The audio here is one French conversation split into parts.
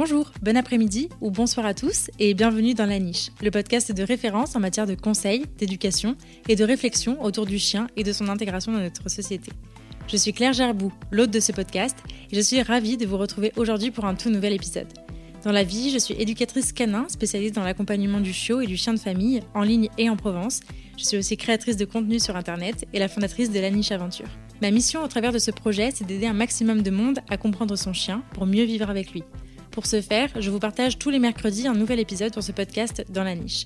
Bonjour, bon après-midi ou bonsoir à tous et bienvenue dans La Niche, le podcast de référence en matière de conseils, d'éducation et de réflexion autour du chien et de son intégration dans notre société. Je suis Claire Gerbou, l'hôte de ce podcast, et je suis ravie de vous retrouver aujourd'hui pour un tout nouvel épisode. Dans la vie, je suis éducatrice canin, spécialiste dans l'accompagnement du chiot et du chien de famille, en ligne et en Provence. Je suis aussi créatrice de contenu sur Internet et la fondatrice de La Niche Aventure. Ma mission au travers de ce projet, c'est d'aider un maximum de monde à comprendre son chien pour mieux vivre avec lui. Pour ce faire, je vous partage tous les mercredis un nouvel épisode pour ce podcast dans La Niche.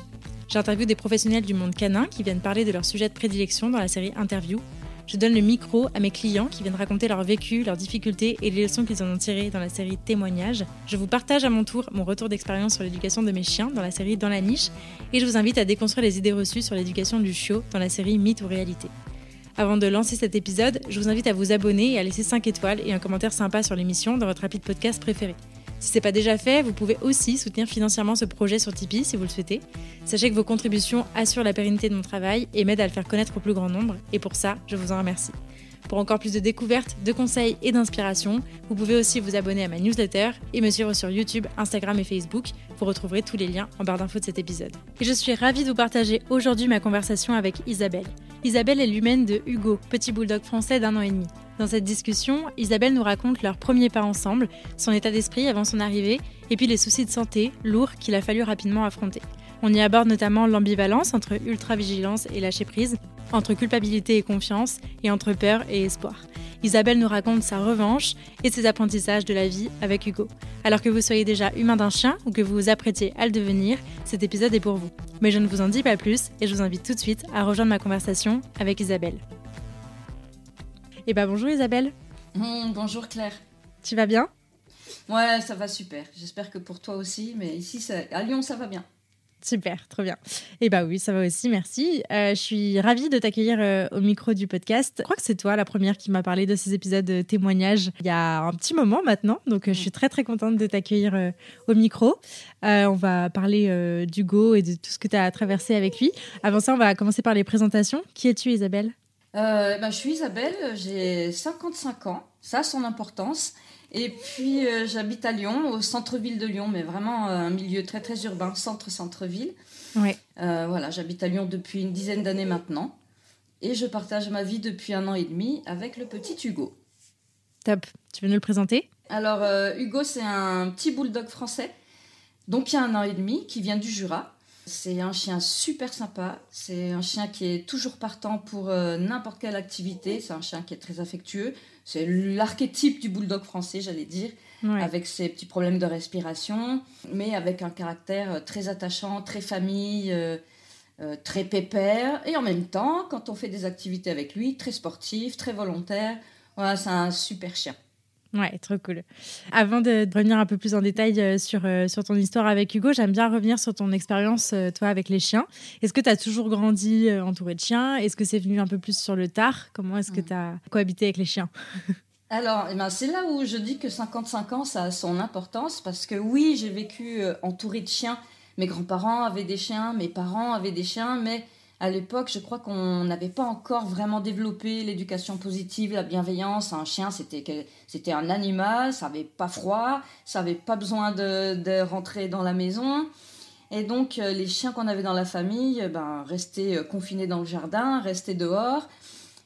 J'interviewe des professionnels du monde canin qui viennent parler de leur sujet de prédilection dans la série Interview. Je donne le micro à mes clients qui viennent raconter leur vécu, leurs difficultés et les leçons qu'ils en ont tirées dans la série Témoignages. Je vous partage à mon tour mon retour d'expérience sur l'éducation de mes chiens dans la série Dans la Niche et je vous invite à déconstruire les idées reçues sur l'éducation du chiot dans la série Mythe ou Réalité. Avant de lancer cet épisode, je vous invite à vous abonner et à laisser 5 étoiles et un commentaire sympa sur l'émission dans votre appli de podcast préféré. Si ce n'est pas déjà fait, vous pouvez aussi soutenir financièrement ce projet sur Tipeee si vous le souhaitez. Sachez que vos contributions assurent la pérennité de mon travail et m'aident à le faire connaître au plus grand nombre, et pour ça, je vous en remercie. Pour encore plus de découvertes, de conseils et d'inspiration, vous pouvez aussi vous abonner à ma newsletter et me suivre sur YouTube, Instagram et Facebook. Vous retrouverez tous les liens en barre d'infos de cet épisode. Et je suis ravie de vous partager aujourd'hui ma conversation avec Isabelle. Isabelle est l'humaine de Hugo, petit bulldog français d'1 an et demi. Dans cette discussion, Isabelle nous raconte leur premier pas ensemble, son état d'esprit avant son arrivée, et puis les soucis de santé lourds qu'il a fallu rapidement affronter. On y aborde notamment l'ambivalence entre ultra-vigilance et lâcher-prise, entre culpabilité et confiance, et entre peur et espoir. Isabelle nous raconte sa revanche et ses apprentissages de la vie avec Hugo. Alors que vous soyez déjà humain d'un chien ou que vous vous apprêtiez à le devenir, cet épisode est pour vous. Mais je ne vous en dis pas plus et je vous invite tout de suite à rejoindre ma conversation avec Isabelle. Bonjour Isabelle. Bonjour Claire. Tu vas bien ? Ouais, ça va super. J'espère que pour toi aussi, mais ici à Lyon, ça va bien. Super, trop bien. Oui, ça va aussi, merci. Je suis ravie de t'accueillir au micro du podcast. Je crois que c'est toi la première qui m'a parlé de ces épisodes de témoignages il y a un petit moment maintenant. Donc, je suis très, très contente de t'accueillir au micro. On va parler d'Hugo et de tout ce que tu as traversé avec lui. Avant ça, on va commencer par les présentations. Qui es-tu, Isabelle ? Je suis Isabelle, j'ai 55 ans, ça a son importance. Et puis j'habite à Lyon, au centre-ville de Lyon, mais vraiment un milieu très très urbain, centre-centre-ville. Ouais. Voilà, j'habite à Lyon depuis une dizaine d'années maintenant. Et je partage ma vie depuis 1 an et demi avec le petit Hugo. Top, tu veux nous le présenter ? Alors Hugo, c'est un petit bulldog français, donc il y a 1 an et demi, qui vient du Jura. C'est un chien super sympa, c'est un chien qui est toujours partant pour n'importe quelle activité, c'est un chien qui est très affectueux, c'est l'archétype du bulldog français, j'allais dire, ouais. Avec ses petits problèmes de respiration, mais avec un caractère très attachant, très famille, très pépère, et en même temps, quand on fait des activités avec lui, très sportif, très volontaire, voilà, c'est un super chien. Ouais, trop cool. Avant de revenir un peu plus en détail sur ton histoire avec Hugo, j'aime bien revenir sur ton expérience, toi, avec les chiens. Est-ce que tu as toujours grandi entouré de chiens ? Est-ce que c'est venu un peu plus sur le tard ? Comment est-ce que tu as cohabité avec les chiens ? Alors, c'est là où je dis que 55 ans, ça a son importance, parce que oui, j'ai vécu entourée de chiens. Mes grands-parents avaient des chiens, mes parents avaient des chiens, mais à l'époque, je crois qu'on n'avait pas encore vraiment développé l'éducation positive, la bienveillance. Un chien, c'était un animal, ça n'avait pas froid, ça n'avait pas besoin de rentrer dans la maison. Et donc, les chiens qu'on avait dans la famille restaient confinés dans le jardin, restaient dehors.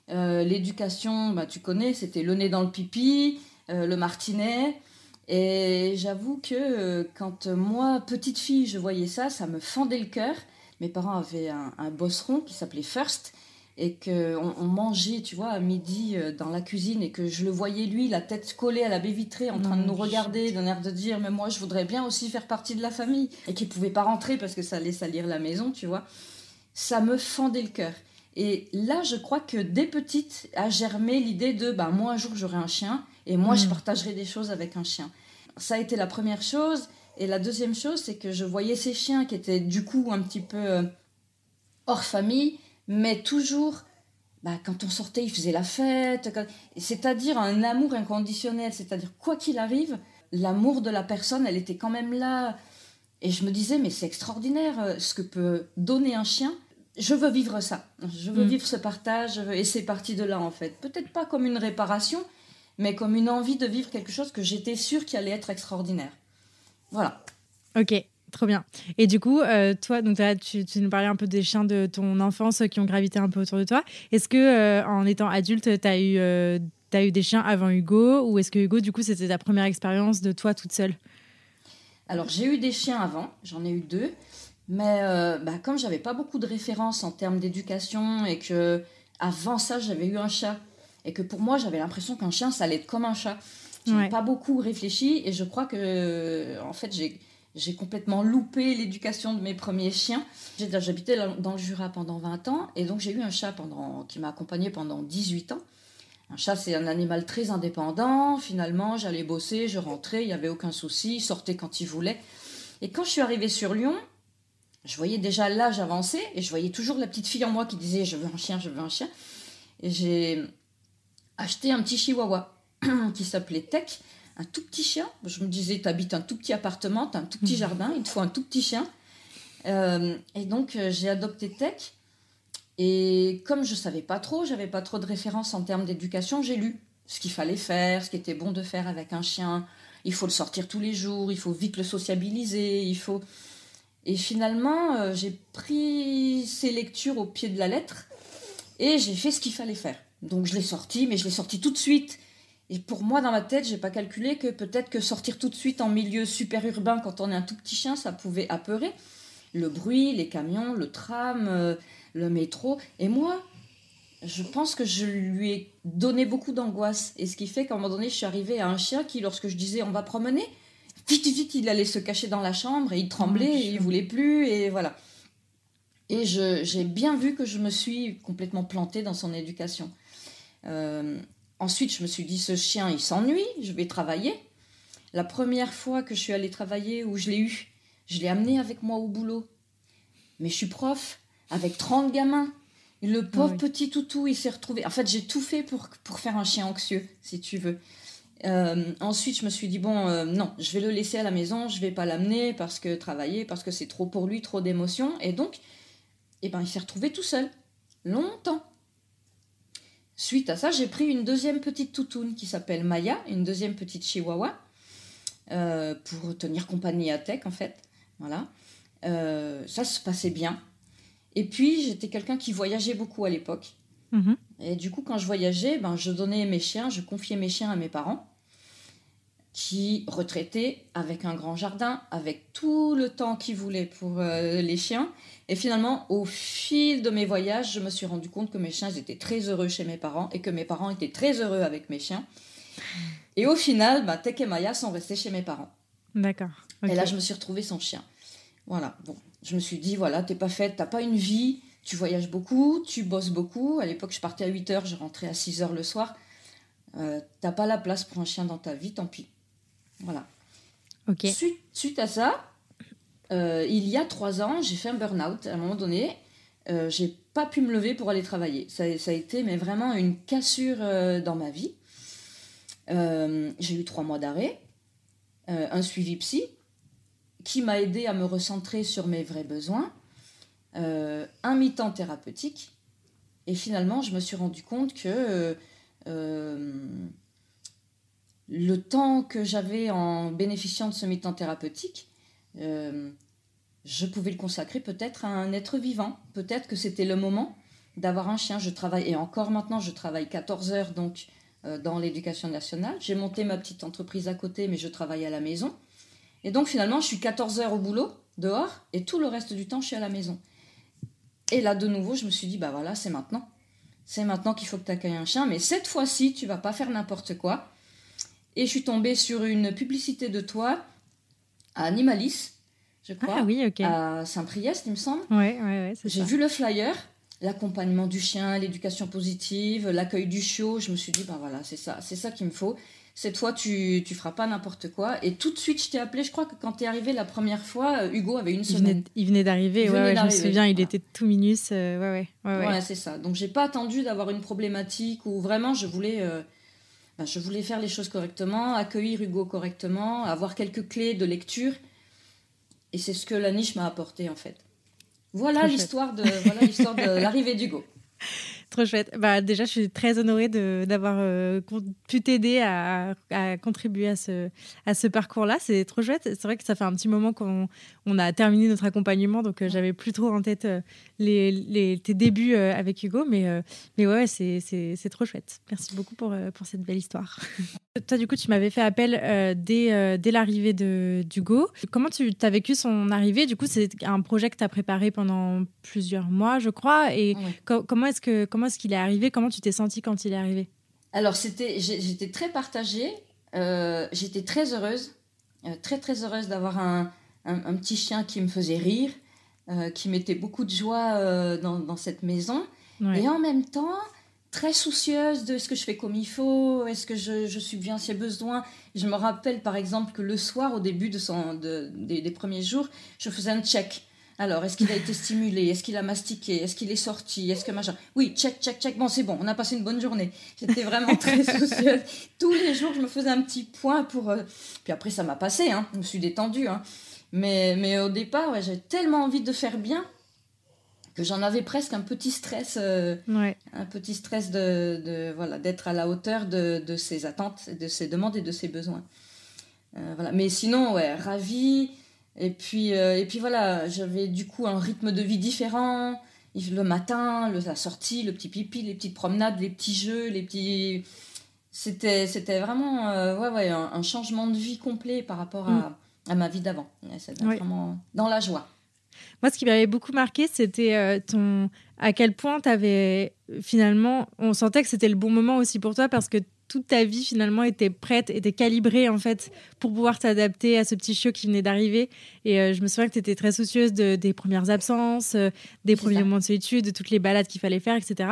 L'éducation, tu connais, c'était le nez dans le pipi, le martinet. Et j'avoue que quand moi, petite fille, je voyais ça, ça me fendait le cœur. Mes parents avaient un bosseron qui s'appelait First et qu'on mangeait, tu vois, à midi dans la cuisine et que je le voyais, lui, la tête collée à la baie vitrée en train de nous regarder, d'un air de dire « mais moi, je voudrais bien aussi faire partie de la famille » et qu'il ne pouvait pas rentrer parce que ça allait salir la maison, tu vois. Ça me fendait le cœur. Et là, je crois que dès petite a germé l'idée de « moi, un jour, j'aurai un chien et moi, je partagerai des choses avec un chien ». Ça a été la première chose. Et la deuxième chose, c'est que je voyais ces chiens qui étaient du coup un petit peu hors famille, mais toujours, quand on sortait, ils faisaient la fête. C'est-à-dire un amour inconditionnel. C'est-à-dire, quoi qu'il arrive, l'amour de la personne, elle était quand même là. Et je me disais, mais c'est extraordinaire ce que peut donner un chien. Je veux vivre ça. Je veux vivre ce partage. Et c'est parti de là, en fait. Peut-être pas comme une réparation, mais comme une envie de vivre quelque chose que j'étais sûre qui allait être extraordinaire. Voilà. Ok, trop bien. Et du coup, toi, donc tu nous parlais un peu des chiens de ton enfance qui ont gravité un peu autour de toi. Est-ce que en étant adulte, t'as eu des chiens avant Hugo, ou est-ce que Hugo, du coup, c'était ta première expérience de toi toute seule? Alors, j'ai eu des chiens avant, j'en ai eu 2. Mais comme j'avais pas beaucoup de références en termes d'éducation et que avant ça, j'avais eu un chat. Et que pour moi, j'avais l'impression qu'un chien, ça allait être comme un chat. J'avais pas beaucoup réfléchi et je crois que, en fait, j'ai complètement loupé l'éducation de mes premiers chiens. J'habitais dans le Jura pendant 20 ans et donc j'ai eu un chat qui m'a accompagnée pendant 18 ans. Un chat, c'est un animal très indépendant. Finalement, j'allais bosser, je rentrais, il n'y avait aucun souci, il sortait quand il voulait. Et quand je suis arrivée sur Lyon, je voyais déjà l'âge avancer et je voyais toujours la petite fille en moi qui disait je veux un chien, je veux un chien. Et j'ai acheté un petit chihuahua qui s'appelait Tech, un tout petit chien. Je me disais, t'habites un tout petit appartement, t'as un tout petit jardin, il te faut un tout petit chien. Et donc j'ai adopté Tech. Et comme je savais pas trop, j'avais pas trop de références en termes d'éducation, j'ai lu ce qu'il fallait faire, ce qui était bon de faire avec un chien. Il faut le sortir tous les jours, il faut vite le sociabiliser, il faut... Et finalement, j'ai pris ces lectures au pied de la lettre et j'ai fait ce qu'il fallait faire. Donc je l'ai sorti, mais je l'ai sorti tout de suite. Et pour moi, dans ma tête, j'ai pas calculé que peut-être que sortir tout de suite en milieu super urbain quand on est un tout petit chien, ça pouvait apeurer. Le bruit, les camions, le tram, le métro. Et moi, je pense que je lui ai donné beaucoup d'angoisse. Et ce qui fait qu'à un moment donné, je suis arrivée à un chien qui, lorsque je disais on va promener, vite, il allait se cacher dans la chambre et il tremblait et il voulait plus. Et voilà. Et j'ai bien vu que je me suis complètement plantée dans son éducation. Ensuite, je me suis dit, ce chien, il s'ennuie, je vais travailler. La première fois que je suis allée travailler, où je l'ai eu, je l'ai amené avec moi au boulot. Mais je suis prof, avec 30 gamins. Et le pauvre petit toutou, il s'est retrouvé... En fait, j'ai tout fait pour faire un chien anxieux, si tu veux. Ensuite, je me suis dit, non, je vais le laisser à la maison, je vais pas l'amener parce que travailler, parce que c'est trop pour lui, trop d'émotions. Et donc, il s'est retrouvé tout seul, longtemps. Suite à ça, j'ai pris une deuxième petite toutoune qui s'appelle Maya, une deuxième petite chihuahua, pour tenir compagnie à Tech, en fait. Voilà. Ça se passait bien. Et puis, j'étais quelqu'un qui voyageait beaucoup à l'époque. Mmh. Et du coup, quand je voyageais, je donnais mes chiens, je confiais mes chiens à mes parents, qui retraitaient avec un grand jardin, avec tout le temps qu'ils voulaient pour les chiens. Et finalement, au fil de mes voyages, je me suis rendu compte que mes chiens étaient très heureux chez mes parents et que mes parents étaient très heureux avec mes chiens. Et au final, Tech et Maya sont restés chez mes parents. D'accord. Okay. Et là, je me suis retrouvée sans chien. Voilà. Bon, je me suis dit, voilà, t'es pas faite, t'as pas une vie, tu voyages beaucoup, tu bosses beaucoup. À l'époque, je partais à 8h, je rentrais à 6h le soir. T'as pas la place pour un chien dans ta vie, tant pis. Voilà. Okay. Suite à ça, il y a 3 ans, j'ai fait un burn-out. À un moment donné, j'ai pas pu me lever pour aller travailler. Ça a été mais vraiment une cassure dans ma vie. J'ai eu 3 mois d'arrêt, un suivi psy qui m'a aidé à me recentrer sur mes vrais besoins, un mi-temps thérapeutique. Et finalement, je me suis rendu compte que le temps que j'avais en bénéficiant de ce mi-temps thérapeutique, je pouvais le consacrer peut-être à un être vivant. Peut-être que c'était le moment d'avoir un chien. Je travaille, et encore maintenant, je travaille 14 heures donc, dans l'éducation nationale. J'ai monté ma petite entreprise à côté, mais je travaille à la maison. Et donc finalement, je suis 14 heures au boulot, dehors, et tout le reste du temps, je suis à la maison. Et là, de nouveau, je me suis dit, voilà, c'est maintenant. C'est maintenant qu'il faut que tu accueilles un chien, mais cette fois-ci, tu vas pas faire n'importe quoi. Et je suis tombée sur une publicité de toi à Animalis, je crois, à Saint-Priest, il me semble. Ouais, c'est J'ai vu le flyer, l'accompagnement du chien, l'éducation positive, l'accueil du chiot. Je me suis dit, voilà, c'est ça qu'il me faut. Cette fois, tu feras pas n'importe quoi. Et tout de suite, je t'ai appelé. Je crois que quand tu es arrivé la première fois, Hugo avait une semaine. Il venait d'arriver, je me souviens, il était tout minus. Ouais. Voilà, c'est ça. Donc, j'ai pas attendu d'avoir une problématique où vraiment je voulais faire les choses correctement, accueillir Hugo correctement, avoir quelques clés de lecture. Et c'est ce que la niche m'a apporté, en fait. Voilà l'histoire de l'arrivée d'Hugo. Trop chouette. Bah, déjà, je suis très honorée d'avoir pu t'aider à contribuer à ce parcours-là. C'est trop chouette. C'est vrai que ça fait un petit moment qu'on a terminé notre accompagnement, donc j'avais plus trop en tête tes débuts avec Hugo. Mais ouais, c'est trop chouette. Merci beaucoup pour cette belle histoire. Toi, du coup, tu m'avais fait appel dès l'arrivée d'Hugo. Comment tu as vécu son arrivée? Du coup, c'est un projet que tu as préparé pendant plusieurs mois, je crois. Et comment est-ce qu'il est arrivé? Comment tu t'es sentie quand il est arrivé? Alors, j'étais très partagée. J'étais très heureuse. Très, très heureuse d'avoir un petit chien qui me faisait rire, qui mettait beaucoup de joie dans cette maison. Ouais. Et en même temps, très soucieuse de est-ce que je fais comme il faut, est-ce que je subviens à ses besoins. Je me rappelle par exemple que le soir, au début des premiers jours, je faisais un check. Alors, est-ce qu'il a été stimulé? Est-ce qu'il a mastiqué? Est-ce qu'il est sorti? Est-ce que machin? Oui, check. Bon, c'est bon, on a passé une bonne journée. J'étais vraiment très soucieuse. Tous les jours, je me faisais un petit point pour... Puis après, ça m'a passé, hein. Je me suis détendue. Hein. Mais au départ, ouais, j'avais tellement envie de faire bien que j'en avais presque un petit stress, un petit stress d'être à la hauteur de ses attentes, de ses demandes et de ses besoins. Voilà. Mais sinon, ouais, ravie. Et puis voilà, j'avais du coup un rythme de vie différent. Le matin, la sortie, le petit pipi, les petites promenades, les petits jeux, C'était vraiment un changement de vie complet par rapport à ma vie d'avant. C'était vraiment dans la joie. Moi, ce qui m'avait beaucoup marqué, c'était à quel point t'avais finalement... On sentait que c'était le bon moment aussi pour toi parce que toute ta vie, finalement, était prête, était calibrée, en fait, pour pouvoir t'adapter à ce petit chiot qui venait d'arriver. Et je me souviens que tu étais très soucieuse des premières absences, des premiers moments de solitude, de toutes les balades qu'il fallait faire, etc.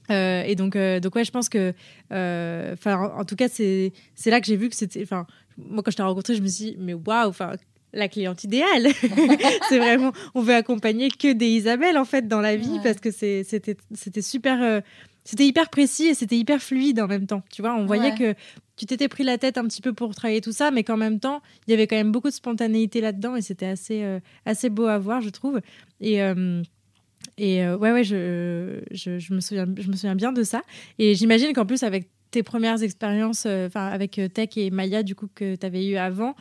Et donc ouais, je pense que... en tout cas, c'est là que j'ai vu que c'était... Moi, quand je t'ai rencontrée, je me suis dit, mais waouh, la cliente idéale. C'est vraiment, on veut accompagner que des Isabelle en fait dans la vie parce que c'était super, c'était hyper précis et c'était hyper fluide en même temps. Tu vois, on voyait que tu t'étais pris la tête un petit peu pour travailler tout ça, mais qu'en même temps, il y avait quand même beaucoup de spontanéité là-dedans et c'était assez beau à voir, je trouve. Et ouais, je me souviens bien de ça. Et j'imagine qu'en plus avec tes premières expériences, avec Tech et Maya du coup que tu avais eu avant.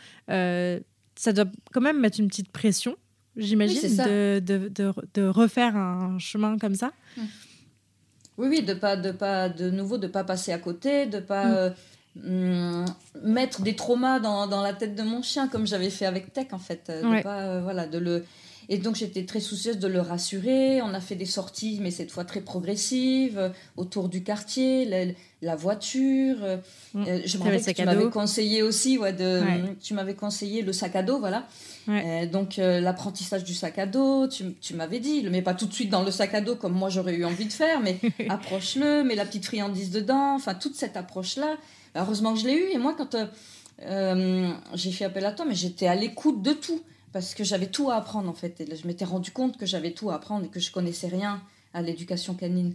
Ça doit quand même mettre une petite pression, j'imagine, de refaire un chemin comme ça. Oui, de pas passer à côté, de pas mettre des traumas dans la tête de mon chien comme j'avais fait avec Tech en fait, de pas Et donc j'étais très soucieuse de le rassurer. On a fait des sorties, mais cette fois très progressives, autour du quartier, la voiture. Je me rappelle que tu m'avais conseillé aussi, tu m'avais conseillé le sac à dos, voilà. Donc l'apprentissage du sac à dos, tu m'avais dit, le mets pas tout de suite dans le sac à dos comme moi j'aurais eu envie de faire, mais approche-le, mets la petite friandise dedans. Enfin toute cette approche-là. Heureusement que je l'ai eue. Et moi quand j'ai fait appel à toi, mais j'étais à l'écoute de tout. Parce que j'avais tout à apprendre en fait. Et là, je m'étais rendu compte que j'avais tout à apprendre et que je connaissais rien à l'éducation canine.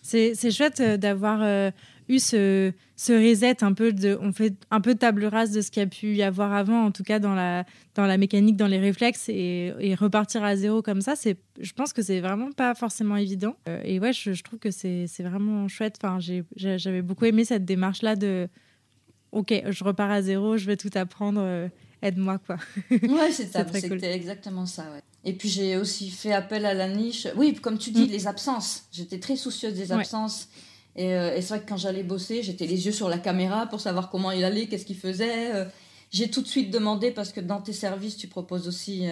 C'est chouette d'avoir eu ce reset un peu on fait un peu table rase de ce qu'il y a pu y avoir avant, en tout cas dans la mécanique, dans les réflexes et repartir à zéro comme ça. Je pense que c'est vraiment pas forcément évident. Et ouais, je trouve que c'est vraiment chouette. Enfin, j'avais beaucoup aimé cette démarche-là de OK, je repars à zéro, je vais tout apprendre. Aide-moi, quoi. Ouais, c'était cool. Exactement ça, ouais. Et puis, j'ai aussi fait appel à la niche. Oui, comme tu dis, les absences. J'étais très soucieuse des absences. Et c'est vrai que quand j'allais bosser, j'étais les yeux sur la caméra pour savoir comment il allait, qu'est-ce qu'il faisait. J'ai tout de suite demandé, parce que dans tes services, tu proposes aussi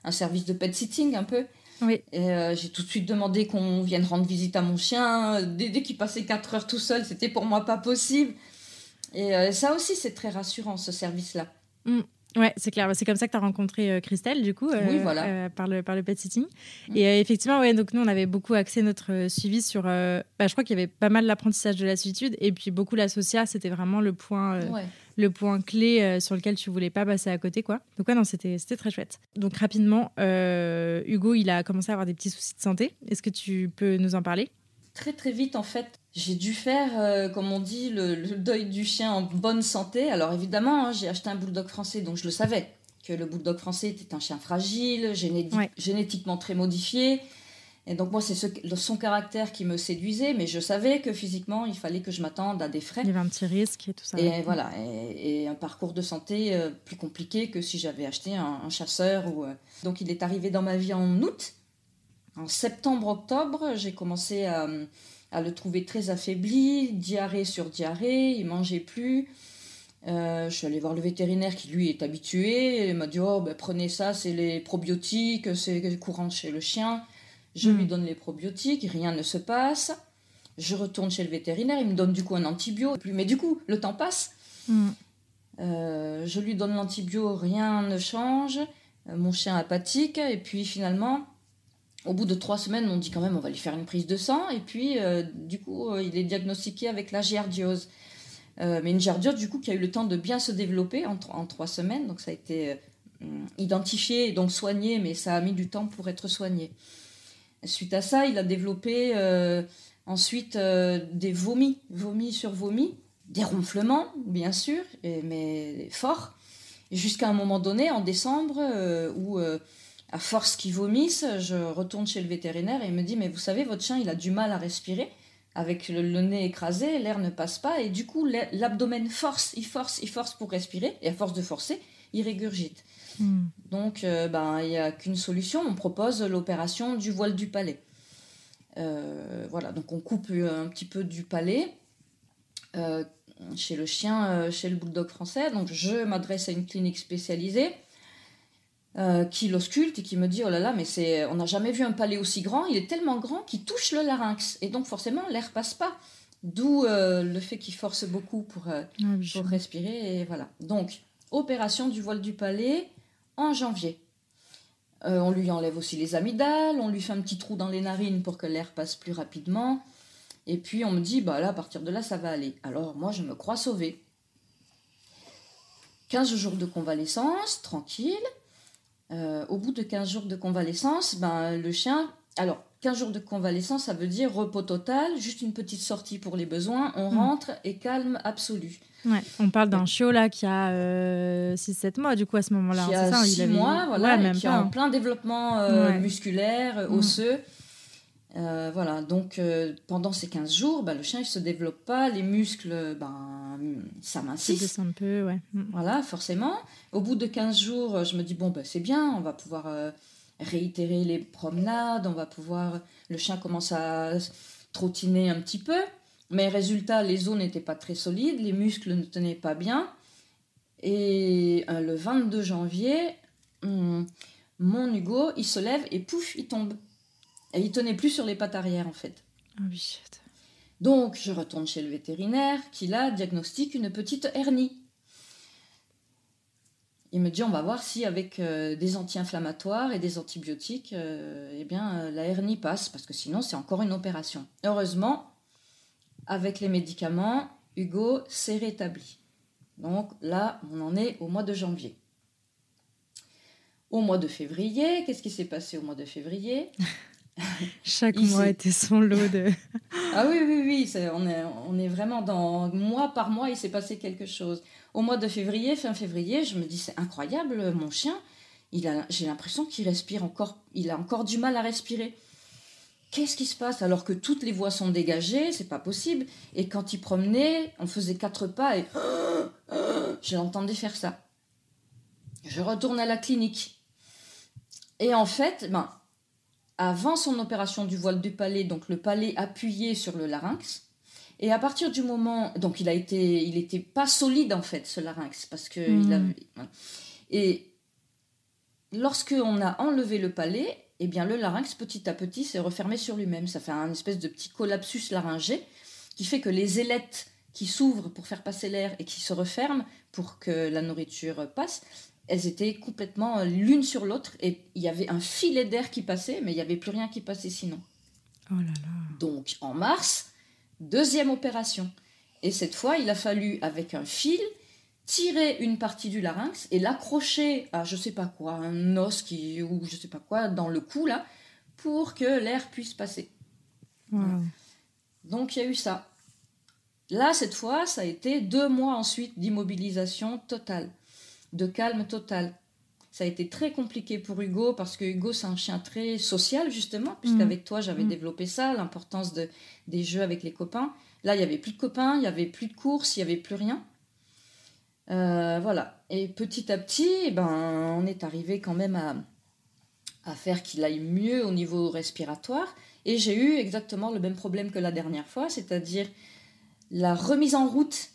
un service de pet sitting, un peu. Oui. Et j'ai tout de suite demandé qu'on vienne rendre visite à mon chien. Dès qu'il passait 4 heures tout seul, c'était pour moi pas possible. Et ça aussi, c'est très rassurant, ce service-là. Ouais, c'est clair. C'est comme ça que tu as rencontré Christelle, du coup, oui, voilà. par le pet sitting. Et effectivement, donc nous, on avait beaucoup axé notre suivi sur... je crois qu'il y avait pas mal l'apprentissage de la solitude et puis beaucoup la socia. C'était vraiment le point clé sur lequel tu voulais pas passer à côté, quoi. Donc non, c'était très chouette. Donc rapidement, Hugo, il a commencé à avoir des petits soucis de santé. Est-ce que tu peux nous en parler ? Très, très vite, en fait, j'ai dû faire, comme on dit, le deuil du chien en bonne santé. Alors évidemment, j'ai acheté un bulldog français, donc je le savais, que le bulldog français était un chien fragile, génétiquement très modifié. Et donc moi, c'est son caractère qui me séduisait, mais je savais que physiquement, il fallait que je m'attende à des frais. Il y avait un petit risque et tout ça. Et voilà, et un parcours de santé plus compliqué que si j'avais acheté un chasseur. Donc il est arrivé dans ma vie en août. En septembre-octobre, j'ai commencé à le trouver très affaibli, diarrhée sur diarrhée, il mangeait plus. Je suis allée voir le vétérinaire qui lui est habitué. Il m'a dit prenez ça, c'est les probiotiques, c'est courant chez le chien. Je lui donne les probiotiques, rien ne se passe. Je retourne chez le vétérinaire, il me donne du coup un antibio. Mais du coup, le temps passe. Je lui donne l'antibio, rien ne change. Mon chien apathique. Et puis finalement, au bout de 3 semaines, on dit quand même on va lui faire une prise de sang. Et puis du coup, il est diagnostiqué avec la giardiose. Mais une giardiose du coup qui a eu le temps de bien se développer en 3 semaines. Donc ça a été identifié et donc soigné, mais ça a mis du temps pour être soigné. Suite à ça, il a développé ensuite des vomis sur vomis, des ronflements, bien sûr, mais forts. Jusqu'à un moment donné, en décembre, où à force qu'il vomisse, je retourne chez le vétérinaire et il me dit « Mais vous savez, votre chien, il a du mal à respirer. Avec le nez écrasé, l'air ne passe pas. Et du coup, l'abdomen force pour respirer. Et à force de forcer, il régurgite. » Donc, il n'y a qu'une solution. On propose l'opération du voile du palais. Voilà, donc on coupe un petit peu du palais chez le chien, chez le bulldog français. Donc, je m'adresse à une clinique spécialisée qui l'ausculte et qui me dit « Oh là là, mais on n'a jamais vu un palais aussi grand. Il est tellement grand qu'il touche le larynx. Et donc, forcément, l'air passe pas. » D'où le fait qu'il force beaucoup pour respirer. Et voilà. Donc, opération du voile du palais en janvier. On lui enlève aussi les amygdales, on lui fait un petit trou dans les narines pour que l'air passe plus rapidement. Et puis on me dit, là, à partir de là, ça va aller. Alors moi, je me crois sauvée. 15 jours de convalescence, tranquille. Au bout de 15 jours de convalescence, le chien... Alors, 15 jours de convalescence, ça veut dire repos total, juste une petite sortie pour les besoins, on rentre et calme absolu. Ouais, on parle d'un chiot là qui a 6-7 mois du coup à ce moment-là. Qui a 6 mois, voilà, même qui est en plein développement musculaire, osseux. Voilà, donc pendant ces 15 jours, le chien il se développe pas, les muscles s'amincissent. Ça descend un peu, ouais. Voilà, forcément. Au bout de 15 jours, je me dis, c'est bien, on va pouvoir réitérer les promenades, le chien commence à trottiner un petit peu. Mais résultat, les os n'étaient pas très solides, les muscles ne tenaient pas bien. Et le 22 janvier, mon Hugo, il se lève et pouf, il tombe. Et il tenait plus sur les pattes arrière, en fait. Oh oui. Donc, je retourne chez le vétérinaire qui, là, diagnostique une petite hernie. Il me dit, on va voir si avec des anti-inflammatoires et des antibiotiques, la hernie passe, parce que sinon, c'est encore une opération. Heureusement, avec les médicaments, Hugo s'est rétabli. Donc là, on en est au mois de janvier. Au mois de février, qu'est-ce qui s'est passé au mois de février ? Chaque mois était son lot de... Ah oui, on est vraiment dans... Mois par mois, il s'est passé quelque chose. Au mois de février, fin février, je me dis, c'est incroyable, mon chien, j'ai l'impression qu'il respire encore, il a encore du mal à respirer. Qu'est-ce qui se passe alors que toutes les voies sont dégagées, c'est pas possible. Et quand il promenait, on faisait 4 pas et je l'entendais faire ça. Je retourne à la clinique. Et en fait, avant son opération du voile du palais, donc le palais appuyé sur le larynx, et à partir du moment... Donc il était pas solide en fait, ce larynx, parce que et lorsqu'on a enlevé le palais, le larynx, petit à petit, s'est refermé sur lui-même. Ça fait un espèce de petit collapsus laryngé qui fait que les ailettes qui s'ouvrent pour faire passer l'air et qui se referment pour que la nourriture passe, elles étaient complètement l'une sur l'autre et il y avait un filet d'air qui passait, mais il n'y avait plus rien qui passait sinon. Oh là là. Donc, en mars, 2e opération. Et cette fois, il a fallu, avec un fil, tirer une partie du larynx et l'accrocher à je sais pas quoi, un os ou je sais pas quoi dans le cou là, pour que l'air puisse passer. Wow. Donc il y a eu ça. Là, cette fois, ça a été 2 mois ensuite d'immobilisation totale, de calme total. Ça a été très compliqué pour Hugo parce que Hugo, c'est un chien très social, justement, puisqu'avec toi, j'avais développé ça, l'importance des jeux avec les copains. Là, il n'y avait plus de copains, il n'y avait plus de courses, il n'y avait plus rien. Voilà. Et petit à petit, on est arrivé quand même à faire qu'il aille mieux au niveau respiratoire. Et j'ai eu exactement le même problème que la dernière fois, c'est-à-dire la remise en route,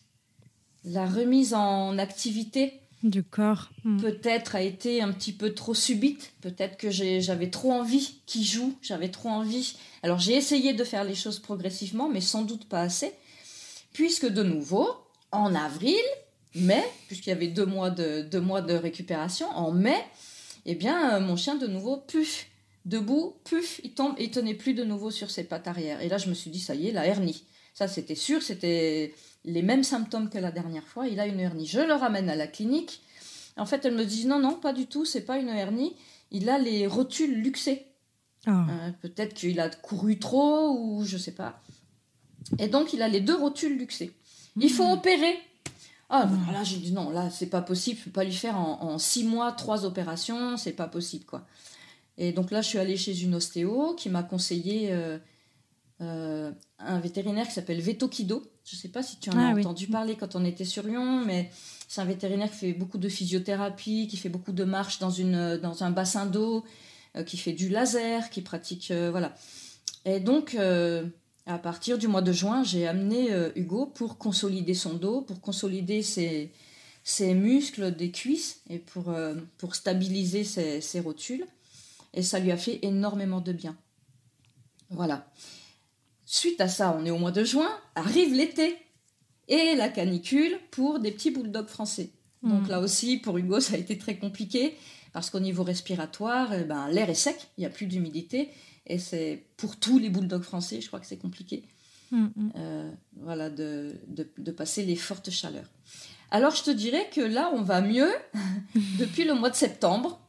la remise en activité du corps. Peut-être a été un petit peu trop subite. Peut-être que j'avais trop envie qu'il joue, j'avais trop envie. Alors j'ai essayé de faire les choses progressivement, mais sans doute pas assez. Puisque de nouveau, en avril, mai, puisqu'il y avait 2 mois de récupération, en mai, mon chien de nouveau, puf, debout, puf, il tombe et il tenait plus de nouveau sur ses pattes arrière. Et là, je me suis dit, ça y est, la hernie. Ça, c'était sûr, c'était les mêmes symptômes que la dernière fois. Il a une hernie. Je le ramène à la clinique. En fait, elle me dit, non, pas du tout, c'est pas une hernie. Il a les rotules luxées. Oh. Peut-être qu'il a couru trop ou je sais pas. Et donc, il a les 2 rotules luxées. Il faut opérer. Alors là, j'ai dit non, là, c'est pas possible. Je peux pas lui faire en 6 mois 3 opérations. C'est pas possible, quoi. Et donc là, je suis allée chez une ostéo qui m'a conseillé un vétérinaire qui s'appelle Vetokido. Je sais pas si tu en as entendu parler quand on était sur Lyon, mais c'est un vétérinaire qui fait beaucoup de physiothérapie, qui fait beaucoup de marches dans un bassin d'eau, qui fait du laser, qui pratique... voilà. Et donc... à partir du mois de juin, j'ai amené Hugo pour consolider son dos, pour consolider ses muscles des cuisses et pour stabiliser ses rotules. Et ça lui a fait énormément de bien. Voilà. Suite à ça, on est au mois de juin, arrive l'été et la canicule pour des petits bulldogs français. Donc là aussi, pour Hugo, ça a été très compliqué parce qu'au niveau respiratoire, l'air est sec, il n'y a plus d'humidité. Et c'est pour tous les bulldogs français, je crois que c'est compliqué voilà, de passer les fortes chaleurs. Alors, je te dirais que là, on va mieux depuis le mois de septembre,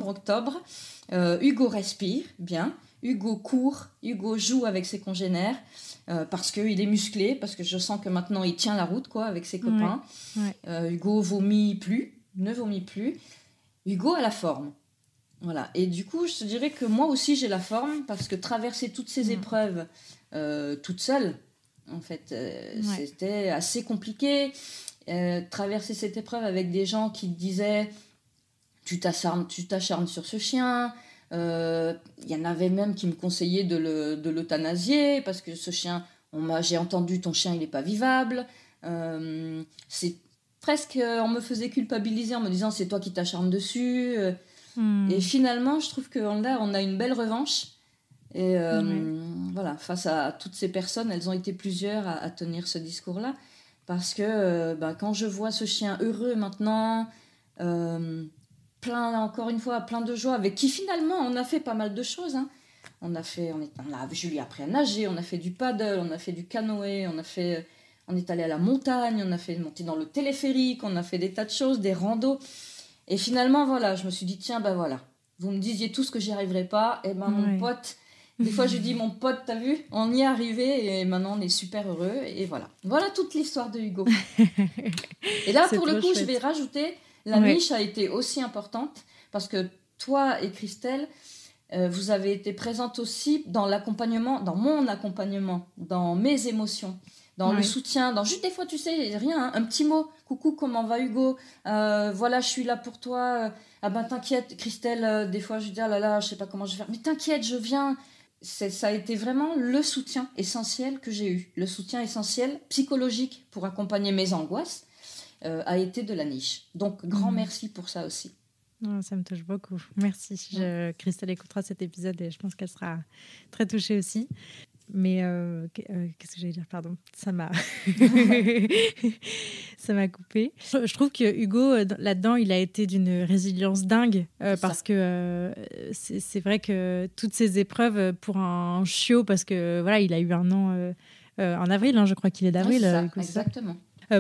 octobre. Hugo respire bien, Hugo court, Hugo joue avec ses congénères parce qu'il est musclé, parce que je sens que maintenant, il tient la route quoi, avec ses copains. Hugo ne vomit plus. Hugo a la forme. Voilà. Et du coup, je te dirais que moi aussi, j'ai la forme parce que traverser toutes ces épreuves toute seule, en fait, c'était assez compliqué. Traverser cette épreuve avec des gens qui te disaient tu t'acharnes sur ce chien. Il y en avait même qui me conseillaient de l'euthanasier parce que ce chien, j'ai entendu ton chien, il n'est pas vivable. C'est presque, on me faisait culpabiliser en me disant c'est toi qui t'acharnes dessus. Et finalement, je trouve qu'on a une belle revanche. Et voilà, face à toutes ces personnes, elles ont été plusieurs à tenir ce discours-là. Parce que quand je vois ce chien heureux maintenant, encore une fois, plein de joie, avec qui finalement on a fait pas mal de choses. Hein. Je lui ai appris à nager, on a fait du paddle, on a fait du canoë, on est allé à la montagne, on a fait monter dans le téléphérique, on a fait des tas de choses, des randos. Et finalement, voilà, je me suis dit, tiens, voilà, vous me disiez tous que j'y arriverais pas, et mon pote, des fois je dis, mon pote, t'as vu, on y est arrivé, et maintenant on est super heureux, et voilà. Voilà toute l'histoire de Hugo. Et là, pour le coup, chouette. Je vais rajouter, la niche a été aussi importante, parce que toi et Christelle, vous avez été présentes aussi dans l'accompagnement, dans mon accompagnement, dans mes émotions. Dans le soutien, dans juste des fois, tu sais, rien, hein, un petit mot. Coucou, comment va Hugo ? Voilà, je suis là pour toi. T'inquiète, Christelle, des fois, je dis, ah là là, je sais pas comment je vais faire. Mais t'inquiète, je viens. Ça a été vraiment le soutien essentiel que j'ai eu. Le soutien essentiel, psychologique, pour accompagner mes angoisses, a été de la niche. Donc, grand merci pour ça aussi. Oh, ça me touche beaucoup. Merci. Christelle écoutera cet épisode et je pense qu'elle sera très touchée aussi. Mais qu'est-ce que j'allais dire, pardon, ça m'a coupé. Je trouve que Hugo là-dedans il a été d'une résilience dingue parce que c'est vrai que toutes ces épreuves pour un chiot, parce que voilà, il a eu un an en avril, hein, je crois qu'il est d'avril. Exactement.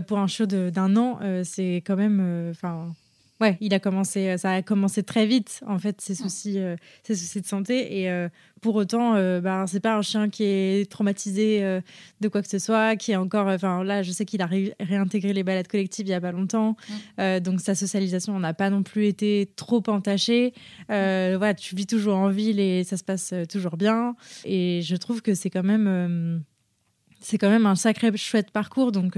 Pour un chiot d'1 an, c'est quand même Ouais, ça a commencé très vite, en fait, ses soucis de santé. Et pour autant, c'est pas un chien qui est traumatisé de quoi que ce soit, qui est encore... Enfin, là, je sais qu'il a réintégré les balades collectives il y a pas longtemps. Donc, sa socialisation n'a pas non plus été trop entachée. Voilà, tu vis toujours en ville et ça se passe toujours bien. Et je trouve que c'est quand même un sacré chouette parcours. Donc,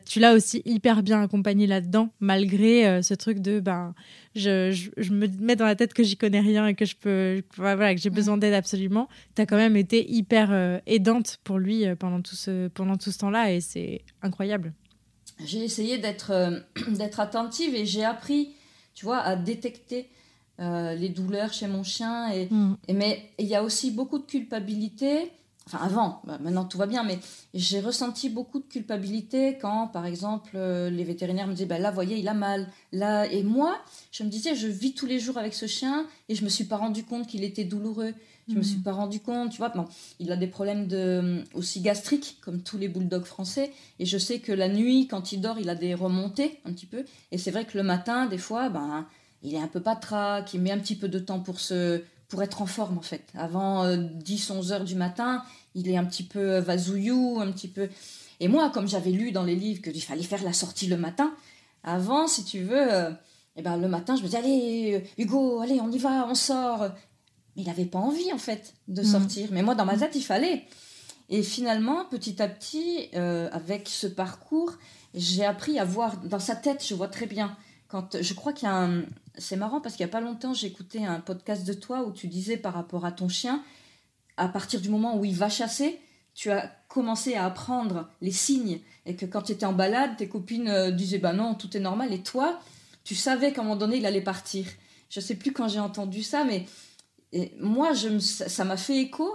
tu l'as aussi hyper bien accompagné là-dedans, malgré ce truc de je me mets dans la tête que j'y connais rien et que que j'ai besoin d'aide absolument. Tu as quand même été hyper aidante pour lui pendant tout ce temps-là, et c'est incroyable. J'ai essayé d'être attentive et j'ai appris, tu vois, à détecter les douleurs chez mon chien. Mais il y a aussi beaucoup de culpabilité. Enfin, avant, maintenant tout va bien, mais j'ai ressenti beaucoup de culpabilité quand, par exemple, les vétérinaires me disaient là, voyez, il a mal. Là. Et moi, je me disais, je vis tous les jours avec ce chien et je ne me suis pas rendu compte qu'il était douloureux. Je ne me suis pas rendu compte, tu vois. Bon, il a des problèmes aussi gastriques, comme tous les bulldogs français. Et je sais que la nuit, quand il dort, il a des remontées un petit peu. Et c'est vrai que le matin, des fois, il est un peu patraque, il met un petit peu de temps pour être en forme, en fait. Avant 10-11 heures du matin, il est un petit peu vasouillou, un petit peu... Et moi, comme j'avais lu dans les livres qu'il fallait faire la sortie le matin, avant, si tu veux, le matin, je me disais, allez, Hugo, allez, on y va, on sort. Mais il n'avait pas envie, en fait, de sortir. Mais moi, dans ma tête, il fallait. Et finalement, petit à petit, avec ce parcours, j'ai appris à voir... Dans sa tête, je vois très bien... Je crois qu'il y a c'est marrant parce qu'il n'y a pas longtemps, j'ai écouté un podcast de toi où tu disais par rapport à ton chien, à partir du moment où il va chasser, tu as commencé à apprendre les signes et que quand tu étais en balade, tes copines disaient non, tout est normal, et toi, tu savais qu'à un moment donné, il allait partir. Je ne sais plus quand j'ai entendu ça, mais moi, ça m'a fait écho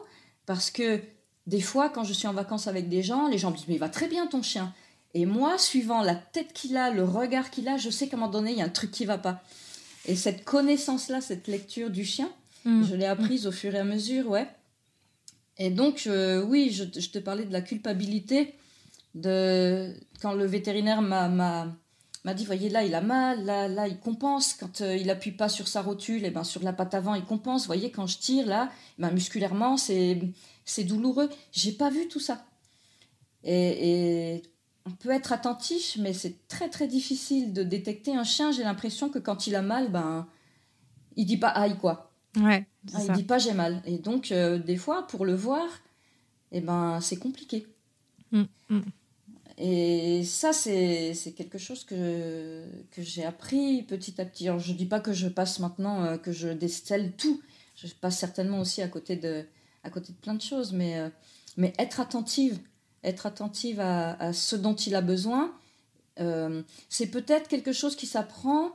parce que des fois, quand je suis en vacances avec des gens, les gens me disent mais il va très bien ton chien. Et moi, suivant la tête qu'il a, le regard qu'il a, je sais qu'à un moment donné, il y a un truc qui ne va pas. Et cette connaissance-là, cette lecture du chien, je l'ai apprise au fur et à mesure, ouais. Et donc, oui, je te parlais de la culpabilité. Quand le vétérinaire m'a dit, voyez, là, il a mal, là il compense. Quand il n'appuie pas sur sa rotule, sur la patte avant, il compense. Vous voyez, quand je tire, là, musculairement, c'est douloureux. Je n'ai pas vu tout ça. Et on peut être attentif, mais c'est très, très difficile de détecter un chien. J'ai l'impression que quand il a mal, il dit pas « aïe » quoi. Ouais, il dit pas « j'ai mal ». Et donc, des fois, pour le voir, c'est compliqué. Et ça, c'est quelque chose que j'ai appris petit à petit. Alors, je dis pas que je passe maintenant, que je décèle tout. Je passe certainement aussi à côté de plein de choses, mais être attentive à ce dont il a besoin, c'est peut-être quelque chose qui s'apprend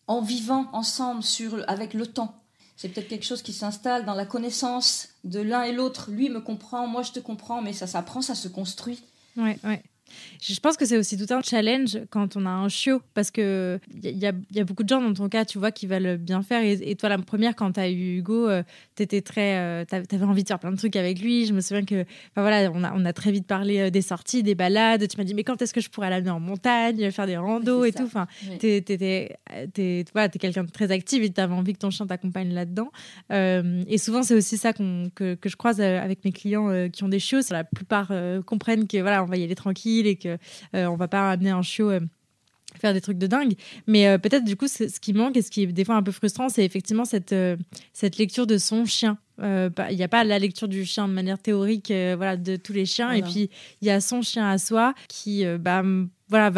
en vivant ensemble avec le temps. C'est peut-être quelque chose qui s'installe dans la connaissance de l'un et l'autre. Lui me comprend, moi je te comprends, mais ça s'apprend, ça se construit. Ouais. Je pense que c'est aussi tout un challenge quand on a un chiot, parce que il y a beaucoup de gens dans ton cas, tu vois, qui veulent bien faire. Et toi, la première, quand tu as eu Hugo, t'étais t'avais envie de faire plein de trucs avec lui. Je me souviens que, on a très vite parlé des sorties, des balades. Tu m'as dit, mais quand est-ce que je pourrais l'amener en montagne, faire des randos et tout. Enfin, oui. T'es quelqu'un de très actif et t'avais envie que ton chien t'accompagne là-dedans. Et souvent, c'est aussi ça que je croise avec mes clients qui ont des chiots. La plupart comprennent que on va y aller tranquille et que on va pas amener un chiot faire des trucs de dingue, mais peut-être du coup ce qui manque et ce qui est des fois un peu frustrant, c'est effectivement cette lecture de son chien. Il n'y a pas la lecture du chien de manière théorique de tous les chiens, et puis il y a son chien à soi qui va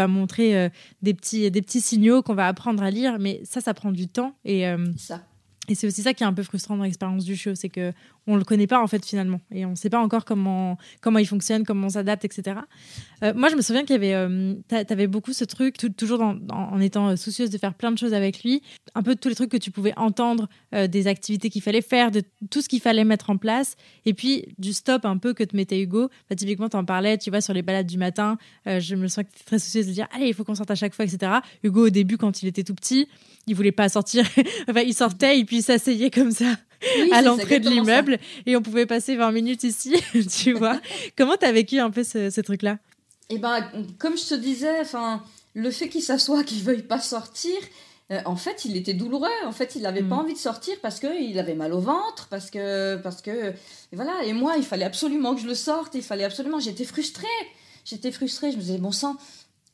montrer des petits signaux qu'on va apprendre à lire, mais ça prend du temps, et c'est aussi ça qui est un peu frustrant dans l'expérience du chiot, c'est que on le connaît pas en fait finalement, et on sait pas encore comment il fonctionne, comment on s'adapte, etc. Moi je me souviens qu'il y avait t'avais beaucoup ce truc, toujours en étant soucieuse de faire plein de choses avec lui, un peu de tous les trucs que tu pouvais entendre, des activités qu'il fallait faire, de tout ce qu'il fallait mettre en place, et puis du stop un peu que te mettait Hugo. Typiquement t'en parlais, tu vois, sur les balades du matin, je me souviens que t'étais très soucieuse de dire allez, il faut qu'on sorte à chaque fois, etc. Hugo, au début, quand il était tout petit, il voulait pas sortir. Il sortait et puis il s'asseyait comme ça à l'entrée de l'immeuble, et on pouvait passer 20 minutes ici, tu vois. Comment t'as vécu un peu ce truc-là ? Comme je te disais, le fait qu'il s'assoie, qu'il veuille pas sortir, en fait, il était douloureux. En fait, il n'avait pas envie de sortir parce qu'il avait mal au ventre, parce que, et voilà. Et moi, il fallait absolument que je le sorte. J'étais frustrée. Je me disais, bon sang.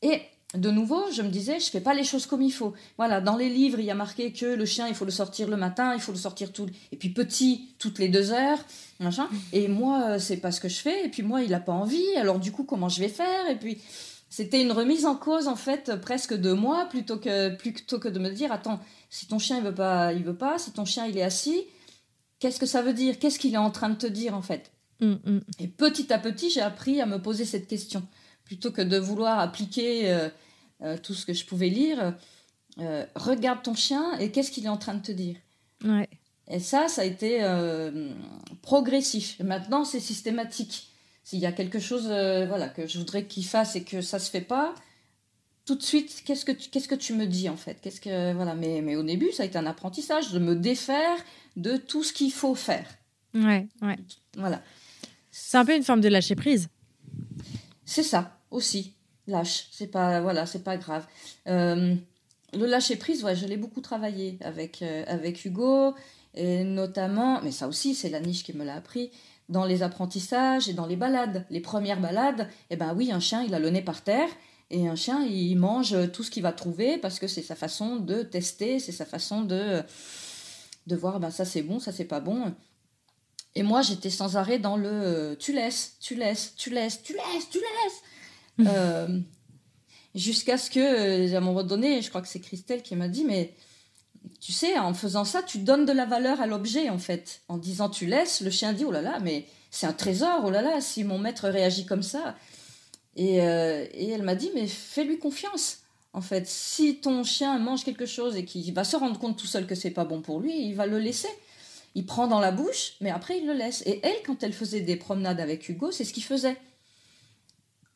Et de nouveau, je me disais, je fais pas les choses comme il faut. Voilà, dans les livres, il y a marqué que le chien, il faut le sortir le matin, il faut le sortir et puis petit, toutes les 2 heures, machin. Et moi, c'est pas ce que je fais. Et puis moi, il a pas envie. Alors du coup, comment je vais faire? Et puis c'était une remise en cause, en fait, presque de moi, plutôt que de me dire, attends, si ton chien, il veut pas. Si ton chien, il est assis, qu'est-ce que ça veut dire? Qu'est-ce qu'il est en train de te dire, en fait? Et petit à petit, j'ai appris à me poser cette question. Plutôt que de vouloir appliquer tout ce que je pouvais lire, regarde ton chien et qu'est-ce qu'il est en train de te dire. Ouais. Et ça a été progressif. Maintenant, c'est systématique. S'il y a quelque chose que je voudrais qu'il fasse et que ça se fait pas, tout de suite, qu'est-ce que tu me dis en fait? Mais au début, ça a été un apprentissage de me défaire de tout ce qu'il faut faire. Ouais. Voilà. C'est un peu une forme de lâcher prise. C'est ça aussi. Lâche. C'est pas grave. Le lâcher prise, je l'ai beaucoup travaillé avec Hugo, et notamment, mais ça aussi, c'est la niche qui me l'a appris, dans les apprentissages et dans les balades. Les premières balades, oui, un chien, il a le nez par terre, et un chien, il mange tout ce qu'il va trouver, parce que c'est sa façon de tester, c'est sa façon de voir, ça c'est bon, ça c'est pas bon. Et moi, j'étais sans arrêt dans le tu laisses. Jusqu'à ce que, à un moment donné, je crois que c'est Christelle qui m'a dit, mais tu sais, en faisant ça, tu donnes de la valeur à l'objet, en fait. En disant tu laisses, le chien dit, oh là là, mais c'est un trésor, oh là là, si mon maître réagit comme ça. Et elle m'a dit, mais fais-lui confiance. En fait, si ton chien mange quelque chose et qu'il va se rendre compte tout seul que c'est pas bon pour lui, il va le laisser. Il prend dans la bouche, mais après il le laisse. Et elle, quand elle faisait des promenades avec Hugo, c'est ce qu'il faisait.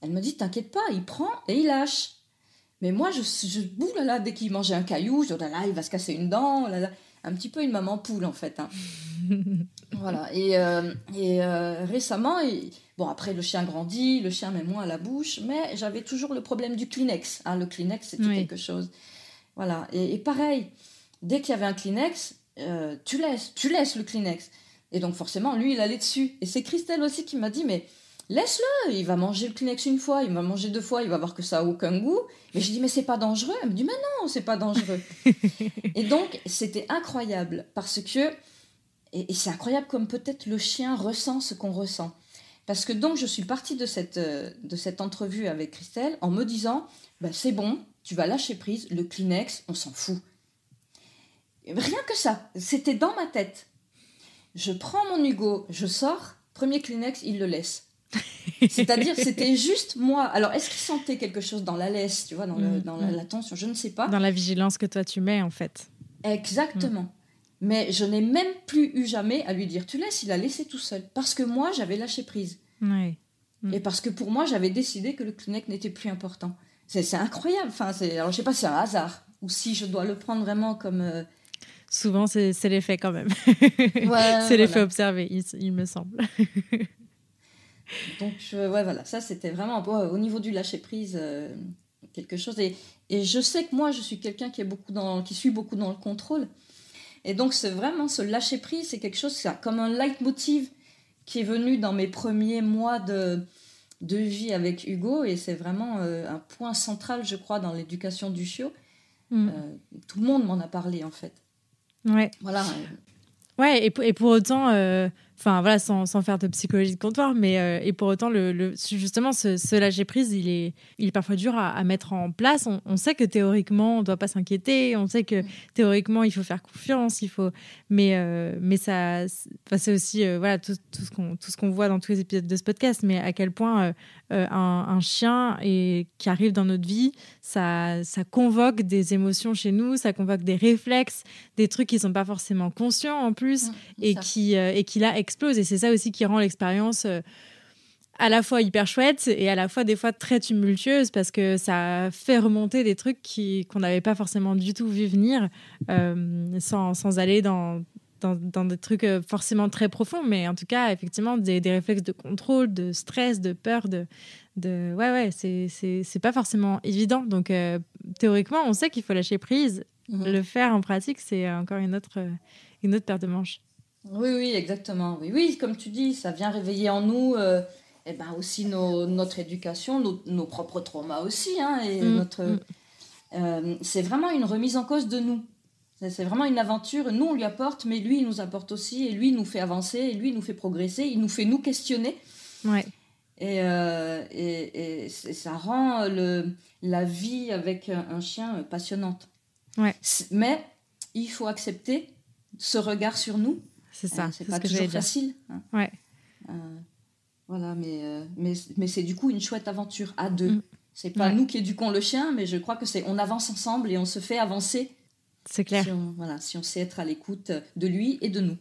Elle me dit, t'inquiète pas, il prend et il lâche. Mais moi, là, dès qu'il mangeait un caillou, je dis, oh là là, il va se casser une dent, oh là là. Un petit peu une maman poule, en fait. Hein. Voilà. Et récemment, après, le chien grandit, le chien met moins à la bouche, mais j'avais toujours le problème du Kleenex. Le Kleenex, c'était quelque chose. Voilà. Et pareil, dès qu'il y avait un Kleenex, tu laisses le Kleenex. Et donc, forcément, lui, il allait dessus. Et c'est Christelle aussi qui m'a dit, mais laisse-le, il va manger le Kleenex une fois, il va manger 2 fois, il va voir que ça a aucun goût. Mais je dis, mais c'est pas dangereux. Elle me dit, mais non, c'est pas dangereux. Et donc, c'était incroyable parce que, et c'est incroyable comme peut-être le chien ressent ce qu'on ressent. Parce que donc, je suis partie de cette entrevue avec Christelle en me disant, c'est bon, tu vas lâcher prise, le Kleenex, on s'en fout. Rien que ça, c'était dans ma tête. Je prends mon Hugo, je sors, premier Kleenex, il le laisse. C'est-à-dire, c'était juste moi. Alors, est-ce qu'il sentait quelque chose dans la laisse, tu vois, dans la tension? Je ne sais pas. Dans la vigilance que toi, tu mets, en fait. Exactement. Mais je n'ai même plus eu jamais à lui dire, tu laisses, il a laissé tout seul. Parce que moi, j'avais lâché prise. Ouais. Et parce que pour moi, j'avais décidé que le Kleenex n'était plus important. C'est incroyable. Alors, je ne sais pas si c'est un hasard ou si je dois le prendre vraiment comme... Souvent, c'est l'effet quand même. Ouais, c'est l'effet observé, il me semble. Donc, voilà, ça c'était vraiment au niveau du lâcher-prise, quelque chose. Et je sais que moi, je suis quelqu'un qui suit beaucoup dans le contrôle. Et donc, c'est vraiment ce lâcher-prise, c'est quelque chose, c'est comme un leitmotiv qui est venu dans mes premiers mois de vie avec Hugo. Et c'est vraiment un point central, je crois, dans l'éducation du chiot. Tout le monde m'en a parlé, en fait. Ouais. Voilà. Ouais, et pour autant, sans faire de psychologie de comptoir, mais et pour autant, justement, ce lâcher prise, il est parfois dur à mettre en place. On sait que théoriquement, on ne doit pas s'inquiéter, on sait que théoriquement, il faut faire confiance, mais ça, c'est aussi tout ce qu'on voit dans tous les épisodes de ce podcast, mais à quel point un chien qui arrive dans notre vie, ça convoque des émotions chez nous, ça convoque des réflexes, des trucs qui ne sont pas forcément conscients en plus. Et qui là explose, et c'est ça aussi qui rend l'expérience à la fois hyper chouette et à la fois des fois très tumultueuse, parce que ça fait remonter des trucs qu'on n'avait pas forcément du tout vu venir, sans aller dans des trucs forcément très profonds, mais en tout cas effectivement des réflexes de contrôle, de stress, de peur, Ouais, c'est pas forcément évident. Donc, théoriquement, on sait qu'il faut lâcher prise. Le faire en pratique, c'est encore une autre paire de manches. Oui, exactement. Oui, comme tu dis, ça vient réveiller en nous aussi notre éducation, nos propres traumas aussi. Hein, et c'est vraiment une remise en cause de nous. C'est vraiment une aventure. Nous, on lui apporte, mais lui, il nous apporte aussi. Et lui, il nous fait avancer. Et lui, il nous fait progresser. Il nous fait nous questionner. Ouais. Et ça rend la vie avec un chien passionnante. Ouais. Mais il faut accepter ce regard sur nous. C'est ça. C'est pas toujours facile. Hein. Ouais. Voilà, mais c'est du coup une chouette aventure à deux. C'est pas nous qui éduquons le chien, mais je crois que on avance ensemble et on se fait avancer. C'est clair. Si on sait être à l'écoute de lui et de nous.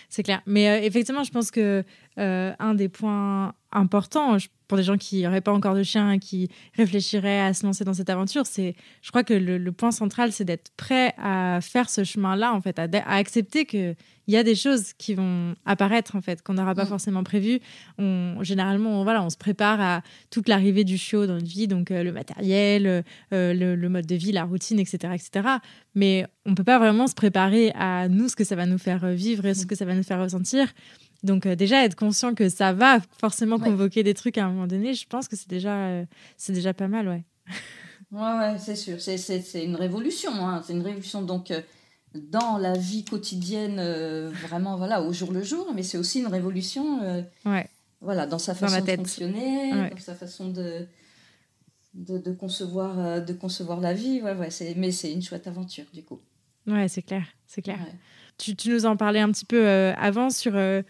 C'est clair. Mais effectivement, je pense que un des points importants pour des gens qui n'auraient pas encore de chien et qui réfléchiraient à se lancer dans cette aventure, je crois que le point central, c'est d'être prêt à faire ce chemin-là, en fait, à accepter qu'il y a des choses qui vont apparaître, en fait, qu'on n'aura pas forcément prévues. Généralement, on se prépare à toute l'arrivée du chiot dans notre vie, donc le matériel, le mode de vie, la routine, etc., etc. Mais on ne peut pas vraiment se préparer à nous, ce que ça va nous faire vivre et ce que ça va nous faire ressentir. Donc déjà, être conscient que ça va forcément convoquer des trucs à un moment donné, je pense que c'est déjà pas mal, ouais. Ouais, c'est sûr. C'est une révolution. Hein. C'est une révolution donc dans la vie quotidienne, vraiment au jour le jour, mais c'est aussi une révolution dans sa façon de fonctionner, dans sa façon de concevoir la vie. Mais c'est une chouette aventure, du coup. Ouais, c'est clair. Ouais. Tu nous en parlais un petit peu avant sur le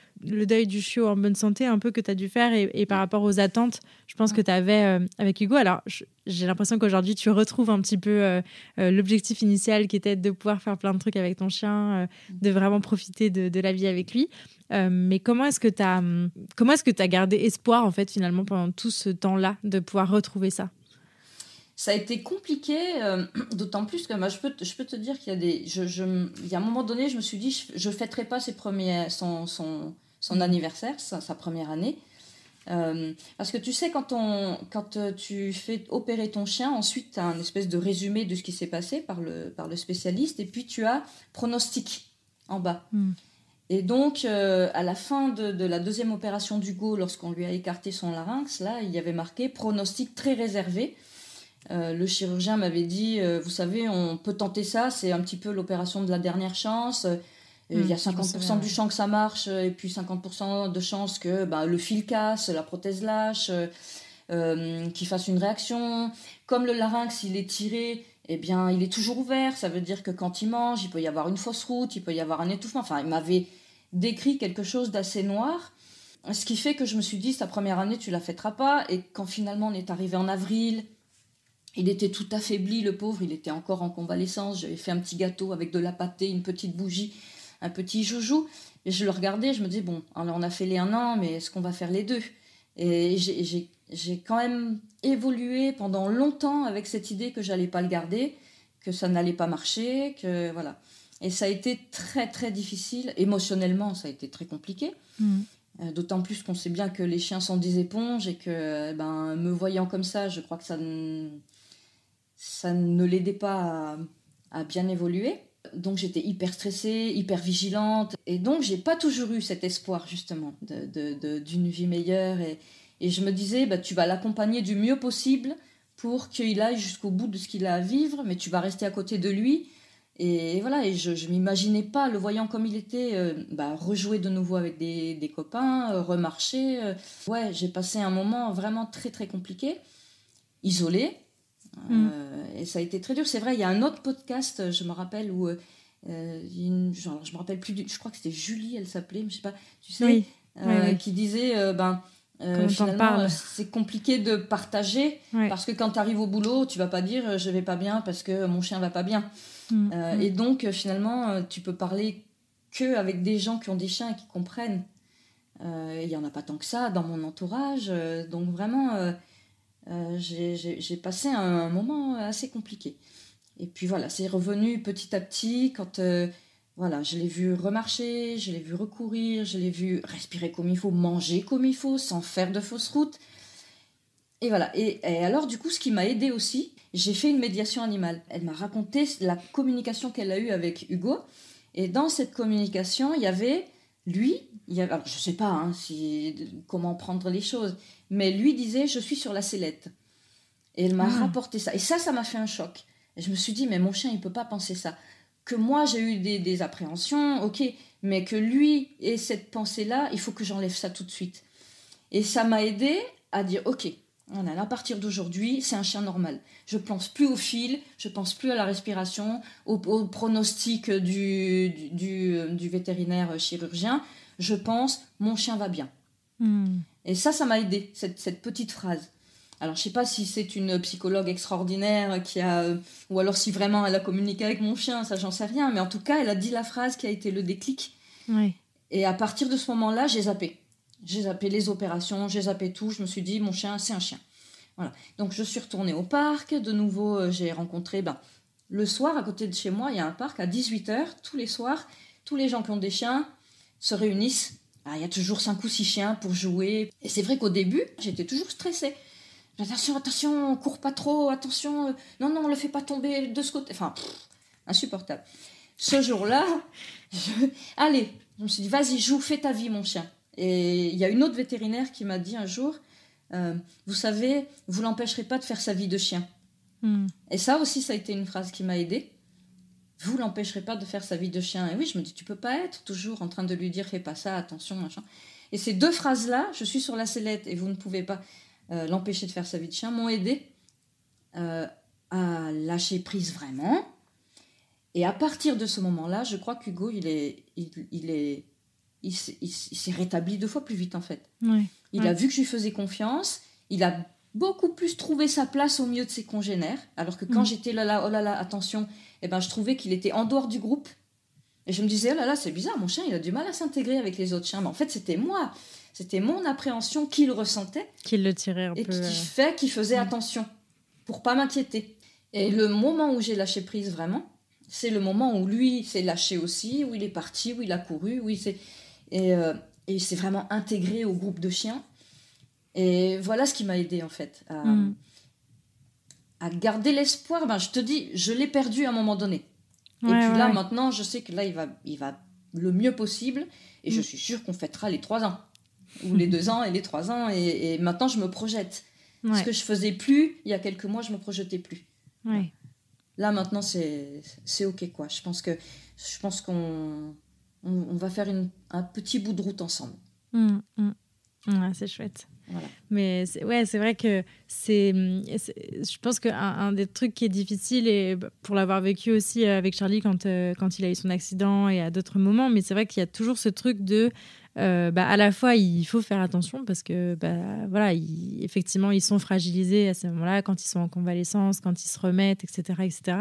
deuil du chiot en bonne santé, un peu que tu as dû faire et par rapport aux attentes, je pense que tu avais avec Hugo. Alors, j'ai l'impression qu'aujourd'hui, tu retrouves un petit peu l'objectif initial qui était de pouvoir faire plein de trucs avec ton chien, de vraiment profiter de la vie avec lui. Mais comment est-ce que tu as gardé espoir, en fait, finalement, pendant tout ce temps-là, de pouvoir retrouver ça ? Ça a été compliqué, d'autant plus que moi, je peux te dire qu'il y a il y a un moment donné, je me suis dit, je ne fêterai pas son anniversaire, sa première année. Parce que tu sais, quand tu fais opérer ton chien, ensuite, tu as un espèce de résumé de ce qui s'est passé par le spécialiste, et puis tu as pronostic en bas. Et donc, à la fin de la deuxième opération d'Hugo, lorsqu'on lui a écarté son larynx, là, il y avait marqué pronostic très réservé. Le chirurgien m'avait dit, vous savez, on peut tenter ça, c'est un petit peu l'opération de la dernière chance. Il y a 50% du chance que ça marche, et puis 50% de chance que le fil casse, la prothèse lâche, qu'il fasse une réaction. Comme le larynx, il est tiré, eh bien, il est toujours ouvert. Ça veut dire que quand il mange, il peut y avoir une fausse route, il peut y avoir un étouffement. Enfin, il m'avait décrit quelque chose d'assez noir. Ce qui fait que je me suis dit, sa première année, tu la fêteras pas. Et quand finalement on est arrivé en avril, il était tout affaibli, le pauvre, il était encore en convalescence. J'avais fait un petit gâteau avec de la pâtée, une petite bougie, un petit joujou. Et je le regardais, je me disais, bon, alors on a fait les 1 an, mais est-ce qu'on va faire les 2 ? Et j'ai quand même évolué pendant longtemps avec cette idée que j'allais pas le garder, que ça n'allait pas marcher, que voilà. Et ça a été très, très difficile. Émotionnellement, ça a été très compliqué. D'autant plus qu'on sait bien que les chiens sont des éponges et que, me voyant comme ça, je crois que ça ne l'aidait pas à bien évoluer. Donc j'étais hyper stressée, hyper vigilante. Et donc j'ai pas toujours eu cet espoir justement d'une vie meilleure. Et je me disais, tu vas l'accompagner du mieux possible pour qu'il aille jusqu'au bout de ce qu'il a à vivre, mais tu vas rester à côté de lui. Et voilà, et je m'imaginais pas, le voyant comme il était, rejouer de nouveau avec des copains, remarcher. Ouais, j'ai passé un moment vraiment très très compliqué, isolé. Et ça a été très dur. C'est vrai, il y a un autre podcast, je me rappelle, où je me rappelle plus, je crois que c'était Julie, elle s'appelait, je sais pas, tu sais, oui. Qui disait, finalement, c'est compliqué de partager, parce que quand tu arrives au boulot, tu vas pas dire je vais pas bien parce que mon chien va pas bien. Et donc, finalement, tu peux parler que avec des gens qui ont des chiens et qui comprennent. Il y en a pas tant que ça dans mon entourage, donc vraiment... j'ai passé un moment assez compliqué. Et puis voilà, c'est revenu petit à petit quand je l'ai vu remarcher, je l'ai vu recourir, je l'ai vu respirer comme il faut, manger comme il faut, sans faire de fausses routes. Et voilà. Et alors, du coup, ce qui m'a aidée aussi, j'ai fait une médiation animale. Elle m'a raconté la communication qu'elle a eue avec Hugo. Et dans cette communication, il y avait lui, alors, je ne sais pas comment prendre les choses, mais lui disait « je suis sur la sellette ». Et elle m'a rapporté ça. Et ça m'a fait un choc. Et je me suis dit « mais mon chien, il ne peut pas penser ça ». Que moi, j'ai eu des appréhensions, ok, mais que lui ait cette pensée-là, il faut que j'enlève ça tout de suite. Et ça m'a aidé à dire « ok, voilà, à partir d'aujourd'hui, c'est un chien normal. Je pense plus au fil, je pense plus à la respiration, au pronostic du vétérinaire chirurgien. Je pense, mon chien va bien. » Et ça m'a aidé, cette petite phrase. Alors, je ne sais pas si c'est une psychologue extraordinaire ou alors si vraiment elle a communiqué avec mon chien, ça, j'en sais rien. Mais en tout cas, elle a dit la phrase qui a été le déclic. Oui. Et à partir de ce moment-là, j'ai zappé. J'ai zappé les opérations, j'ai zappé tout. Je me suis dit, mon chien, c'est un chien. Voilà. Donc, je suis retournée au parc. De nouveau, j'ai rencontré... le soir, à côté de chez moi, il y a un parc à 18h. Tous les soirs, tous les gens qui ont des chiens se réunissent. Il y a toujours 5 ou 6 chiens pour jouer. Et c'est vrai qu'au début, j'étais toujours stressée. Attention, cours pas trop, attention, non, le fais pas tomber de ce côté. Enfin, insupportable. Ce jour-là, allez, je me suis dit, vas-y, joue, fais ta vie, mon chien. Et il y a une autre vétérinaire qui m'a dit un jour, vous savez, vous l'empêcherez pas de faire sa vie de chien. Et ça aussi, ça a été une phrase qui m'a aidée. Vous l'empêcherez pas de faire sa vie de chien. Et oui, je me dis, tu peux pas être toujours en train de lui dire, fais pas ça, attention, machin. Et ces 2 phrases-là, je suis sur la sellette et vous ne pouvez pas... l'empêcher de faire sa vie de chien, m'ont aidé à lâcher prise vraiment. Et à partir de ce moment-là, je crois qu'Hugo, il s'est rétabli 2 fois plus vite, en fait. Il a vu que je lui faisais confiance, il a beaucoup plus trouvé sa place au milieu de ses congénères, alors que quand j'étais là, oh là là, attention, je trouvais qu'il était en dehors du groupe. Et je me disais, oh là là, c'est bizarre, mon chien, il a du mal à s'intégrer avec les autres chiens. Mais en fait, c'était moi. C'était mon appréhension qu'il ressentait. Qu'il le tirait un peu. Et qui faisait attention pour pas m'inquiéter. Et le moment où j'ai lâché prise vraiment, c'est le moment où lui s'est lâché aussi, où il est parti, où il a couru, et il s'est vraiment intégré au groupe de chiens. Et voilà ce qui m'a aidé en fait à garder l'espoir. Je te dis, je l'ai perdu à un moment donné. Et puis là, maintenant, je sais que là, il va le mieux possible. Et je suis sûre qu'on fêtera les 3 ans. Ou les 2 ans et les 3 ans. Et maintenant, je me projette. Ce que je faisais plus, il y a quelques mois, je me projetais plus. Là, maintenant, c'est OK, quoi. Je pense qu'on va faire un petit bout de route ensemble. C'est chouette. Voilà. Mais c'est vrai que je pense qu'un des trucs qui est difficile, et pour l'avoir vécu aussi avec Charlie quand il a eu son accident et à d'autres moments, mais c'est vrai qu'il y a toujours ce truc de à la fois il faut faire attention parce que effectivement ils sont fragilisés à ce moment-là quand ils sont en convalescence, quand ils se remettent, etc.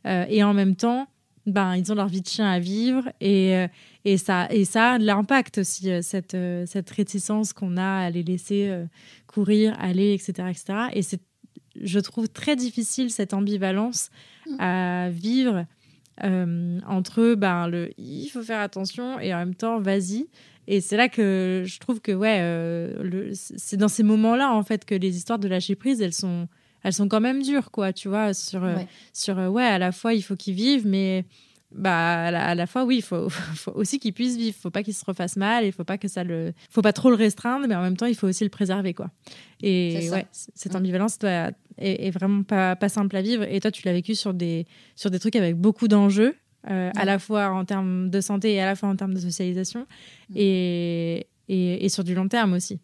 Et en même temps ils ont leur vie de chien à vivre et ça a de l'impact aussi, cette réticence qu'on a à les laisser courir, aller, etc. Et c'est, je trouve, très difficile cette ambivalence à vivre entre il faut faire attention et en même temps vas-y. Et c'est là que je trouve que c'est dans ces moments-là en fait que les histoires de lâcher prise elles sont quand même dures, quoi, tu vois, à la fois il faut qu'ils vivent, mais à la fois oui, il faut aussi qu'ils puissent vivre, faut pas qu'ils se refassent mal, il faut pas pas trop le restreindre, mais en même temps il faut aussi le préserver, quoi. Et cette ambivalence est vraiment pas simple à vivre. Et toi tu l'as vécu sur des trucs avec beaucoup d'enjeux, à la fois en termes de santé et à la fois en termes de socialisation, et sur du long terme aussi.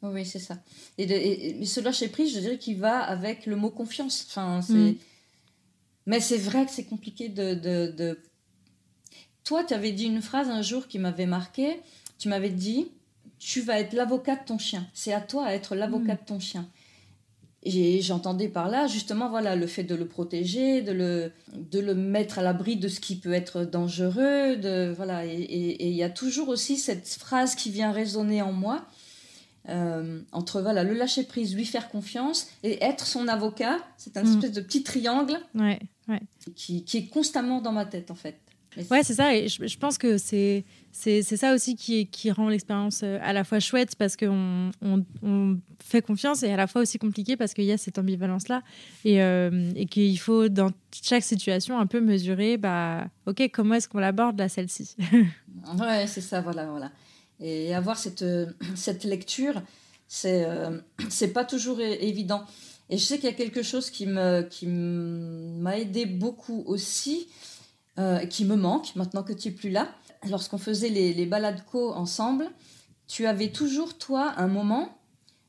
Oui, c'est ça. Et ce lâcher prise, je dirais qu'il va avec le mot confiance. Enfin, mais c'est vrai que c'est compliqué de... Toi, tu avais dit une phrase un jour qui m'avait marquée. Tu m'avais dit, tu vas être l'avocat de ton chien. C'est à toi à être l'avocat de ton chien. Et j'entendais par là, justement, le fait de le protéger, de le mettre à l'abri de ce qui peut être dangereux. Et il y a toujours aussi cette phrase qui vient résonner en moi. Entre le lâcher prise, lui faire confiance et être son avocat, c'est un espèce de petit triangle qui est constamment dans ma tête en fait. Ouais, c'est ça. Et je pense que c'est ça aussi qui rend l'expérience à la fois chouette parce qu'on on fait confiance et à la fois aussi compliqué parce qu'il y a cette ambivalence-là et qu'il faut, dans chaque situation, un peu mesurer, OK, comment est-ce qu'on l'aborde, là, celle-ci. Ouais, c'est ça, voilà. Et avoir cette lecture, c'est pas toujours évident. Et je sais qu'il y a quelque chose qui m'a aidé beaucoup aussi, qui me manque maintenant que tu es plus là. Lorsqu'on faisait les balades co ensemble, tu avais toujours, toi, un moment,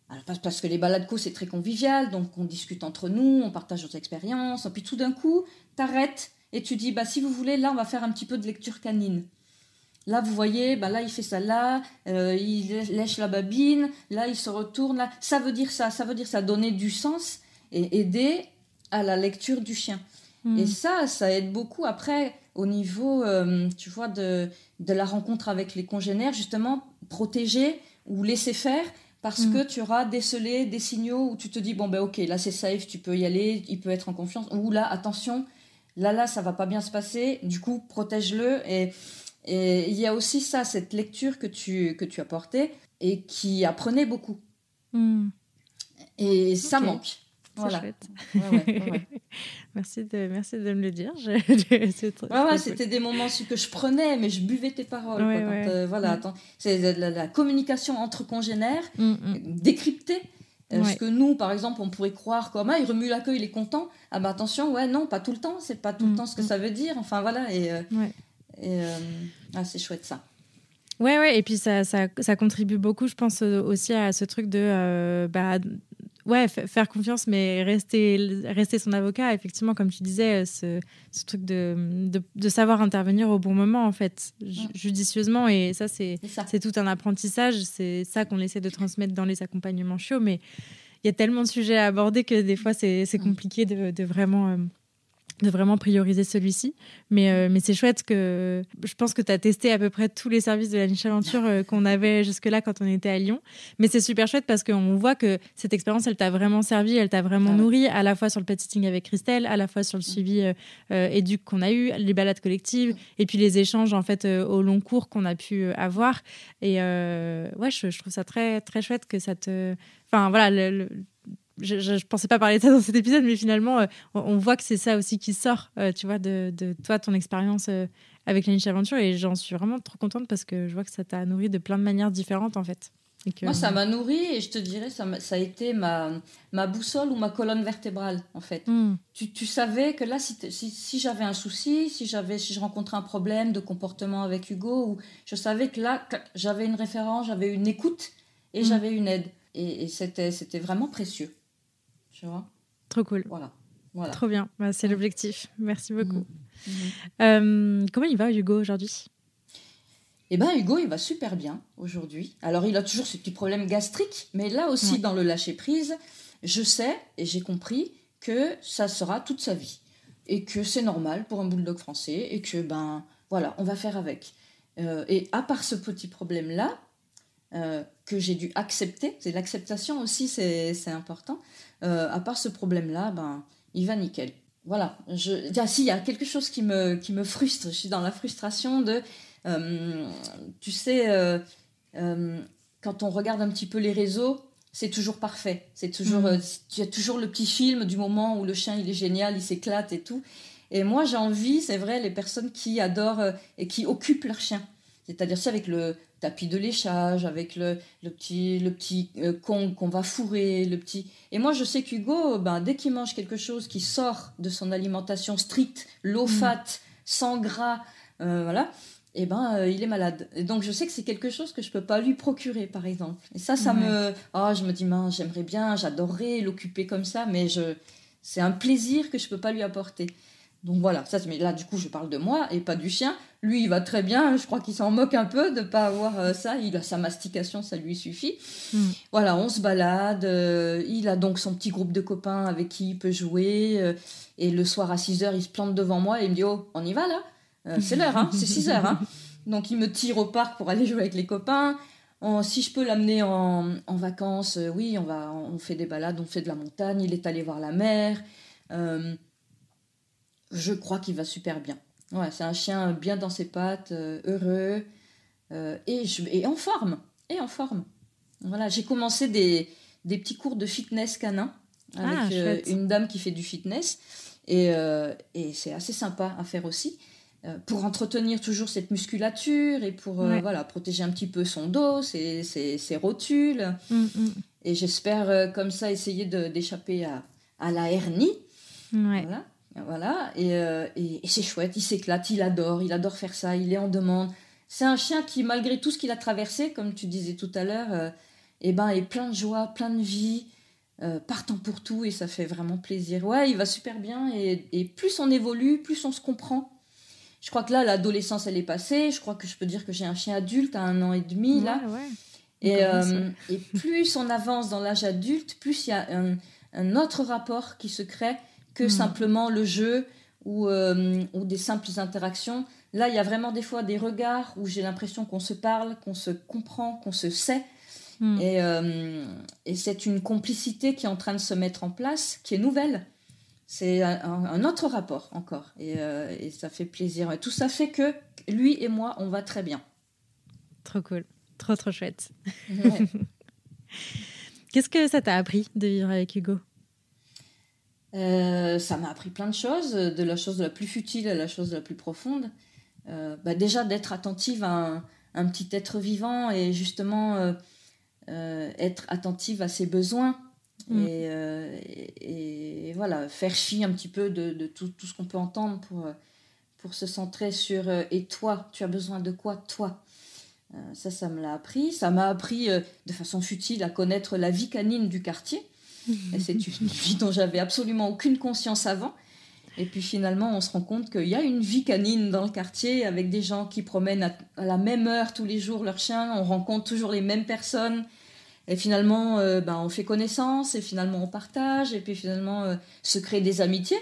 alors, parce que les balades co, c'est très convivial, donc on discute entre nous, on partage nos expériences, et puis tout d'un coup, t'arrêtes et tu dis, si vous voulez, là, on va faire un petit peu de lecture canine. Là, vous voyez, là, il fait ça là, il lèche la babine, là, il se retourne, là. Ça veut dire ça, donner du sens et aider à la lecture du chien. Et ça aide beaucoup après au niveau, tu vois, de la rencontre avec les congénères, justement, protéger ou laisser faire, parce que tu auras décelé des signaux où tu te dis, ok, là, c'est safe, tu peux y aller, il peut être en confiance, ou là, attention, là, ça va pas bien se passer, du coup, protège-le. Et il y a aussi ça, cette lecture que tu apportais et qui apprenait beaucoup. Et ça manque. C'est chouette. Ouais. Merci de me le dire. C'était des moments que je prenais, mais je buvais tes paroles. Attends, c'est la communication entre congénères, décryptée. Ce que nous, par exemple, on pourrait croire comme il remue la queue, il est content. Attention, non, pas tout le temps. C'est pas tout le temps ce que ça veut dire. Enfin voilà. C'est chouette ça. Ouais, et puis ça contribue beaucoup, je pense, aussi à ce truc de faire confiance, mais rester son avocat. Effectivement, comme tu disais, ce truc de savoir intervenir au bon moment, en fait, judicieusement. Et ça, c'est tout un apprentissage. C'est ça qu'on essaie de transmettre dans les accompagnements chiots. Mais il y a tellement de sujets à aborder que des fois, c'est compliqué de vraiment prioriser celui-ci. Mais c'est chouette que... Je pense que tu as testé à peu près tous les services de la Niche Aventure qu'on avait jusque-là quand on était à Lyon. Mais c'est super chouette parce qu'on voit que cette expérience, elle t'a vraiment servi, elle t'a vraiment nourri, à la fois sur le pet sitting avec Christelle, à la fois sur le suivi éduc qu'on a eu, les balades collectives, et puis les échanges en fait au long cours qu'on a pu avoir. Et je trouve ça très, très chouette que ça te... Enfin, voilà, je pensais pas parler de ça dans cet épisode, mais finalement, on voit que c'est ça aussi qui sort, tu vois, de toi, ton expérience avec la Niche Aventure. Et j'en suis vraiment trop contente parce que je vois que ça t'a nourri de plein de manières différentes, en fait. Moi, ça m'a nourri et je te dirais, ça a été ma boussole ou ma colonne vertébrale, en fait. Tu savais que là, si j'avais un souci, si je rencontrais un problème de comportement avec Hugo, je savais que là, j'avais une référence, j'avais une écoute et j'avais une aide. Et c'était vraiment précieux. Tu vois ? Trop cool. Voilà. Trop bien. C'est l'objectif. Merci beaucoup. Comment il va, Hugo, aujourd'hui ? Hugo, il va super bien aujourd'hui. Alors, il a toujours ce petit problème gastrique, mais là aussi, dans le lâcher-prise, je sais et j'ai compris que ça sera toute sa vie. Et que c'est normal pour un bulldog français et que, on va faire avec. Et à part ce petit problème-là, que j'ai dû accepter, c'est l'acceptation aussi, c'est important. À part ce problème-là, il va nickel. Voilà. Il y a quelque chose qui me frustre. Je suis dans la frustration de... tu sais, quand on regarde un petit peu les réseaux, c'est toujours parfait. C'est toujours, il y a toujours le petit film du moment où le chien, il est génial, il s'éclate et tout. Et moi, j'ai envie, c'est vrai, les personnes qui adorent et qui occupent leur chien. C'est-à-dire ça avec le tapis de léchage, avec le petit Kong qu'on va fourrer, le petit... Et moi, je sais qu'Hugo, dès qu'il mange quelque chose qui sort de son alimentation stricte, low fat, sans gras, voilà, il est malade. Et donc, je sais que c'est quelque chose que je peux pas lui procurer, par exemple. Et ça me... je me dis, j'aimerais bien, j'adorerais l'occuper comme ça, mais c'est un plaisir que je peux pas lui apporter. Donc voilà, mais là du coup je parle de moi et pas du chien. Lui il va très bien, je crois qu'il s'en moque un peu de pas avoir ça, il a sa mastication, ça lui suffit. Voilà, on se balade, il a donc son petit groupe de copains avec qui il peut jouer et le soir à 6h il se plante devant moi et il me dit oh on y va là, c'est l'heure, c'est 6h. Donc il me tire au parc pour aller jouer avec les copains. Si je peux l'amener en vacances, oui on fait des balades, on fait de la montagne, il est allé voir la mer. Je crois qu'il va super bien. Ouais, c'est un chien bien dans ses pattes, heureux, et en forme. Et en forme. Voilà, j'ai commencé des petits cours de fitness canin avec Chouette. une dame qui fait du fitness. Et c'est assez sympa à faire aussi. Pour entretenir toujours cette musculature et pour Ouais. voilà, protéger un petit peu son dos, ses rotules. Mm. Et j'espère comme ça essayer d'échapper à la hernie. Ouais. Voilà. Voilà. Et c'est chouette, il s'éclate, il adore faire ça, il est en demande. C'est un chien qui, malgré tout ce qu'il a traversé, comme tu disais tout à l'heure, eh ben, est plein de joie, plein de vie, partant pour tout, et ça fait vraiment plaisir. Ouais, il va super bien, et plus on évolue, plus on se comprend. Je crois que là, l'adolescence, elle est passée. Je crois que je peux dire que j'ai un chien adulte à 1 an et demi, là. Ouais. Et plus on avance dans l'âge adulte, plus il y a un autre rapport qui se crée que simplement le jeu ou des simples interactions. Là, il y a vraiment des fois des regards où j'ai l'impression qu'on se parle, qu'on se comprend, qu'on se sait. Et c'est une complicité qui est en train de se mettre en place, qui est nouvelle. C'est un autre rapport encore. Et ça fait plaisir. Et tout ça fait que lui et moi, on va très bien. Trop cool. Trop chouette. Ouais. Qu'est-ce que ça t'a appris de vivre avec Hugo ? Ça m'a appris plein de choses, de la chose la plus futile à la chose la plus profonde. Déjà d'être attentive à un petit être vivant et justement être attentive à ses besoins. Et voilà, faire fi un petit peu de tout ce qu'on peut entendre pour se centrer sur et toi, tu as besoin de quoi, toi? Ça me l'a appris. Ça m'a appris de façon futile à connaître la vie canine du quartier. Et c'est une vie dont j'avais absolument aucune conscience avant. Et puis finalement, on se rend compte qu'il y a une vie canine dans le quartier avec des gens qui promènent à la même heure tous les jours leurs chiens. On rencontre toujours les mêmes personnes. Et finalement, on fait connaissance et finalement on partage. Et puis finalement, se créent des amitiés.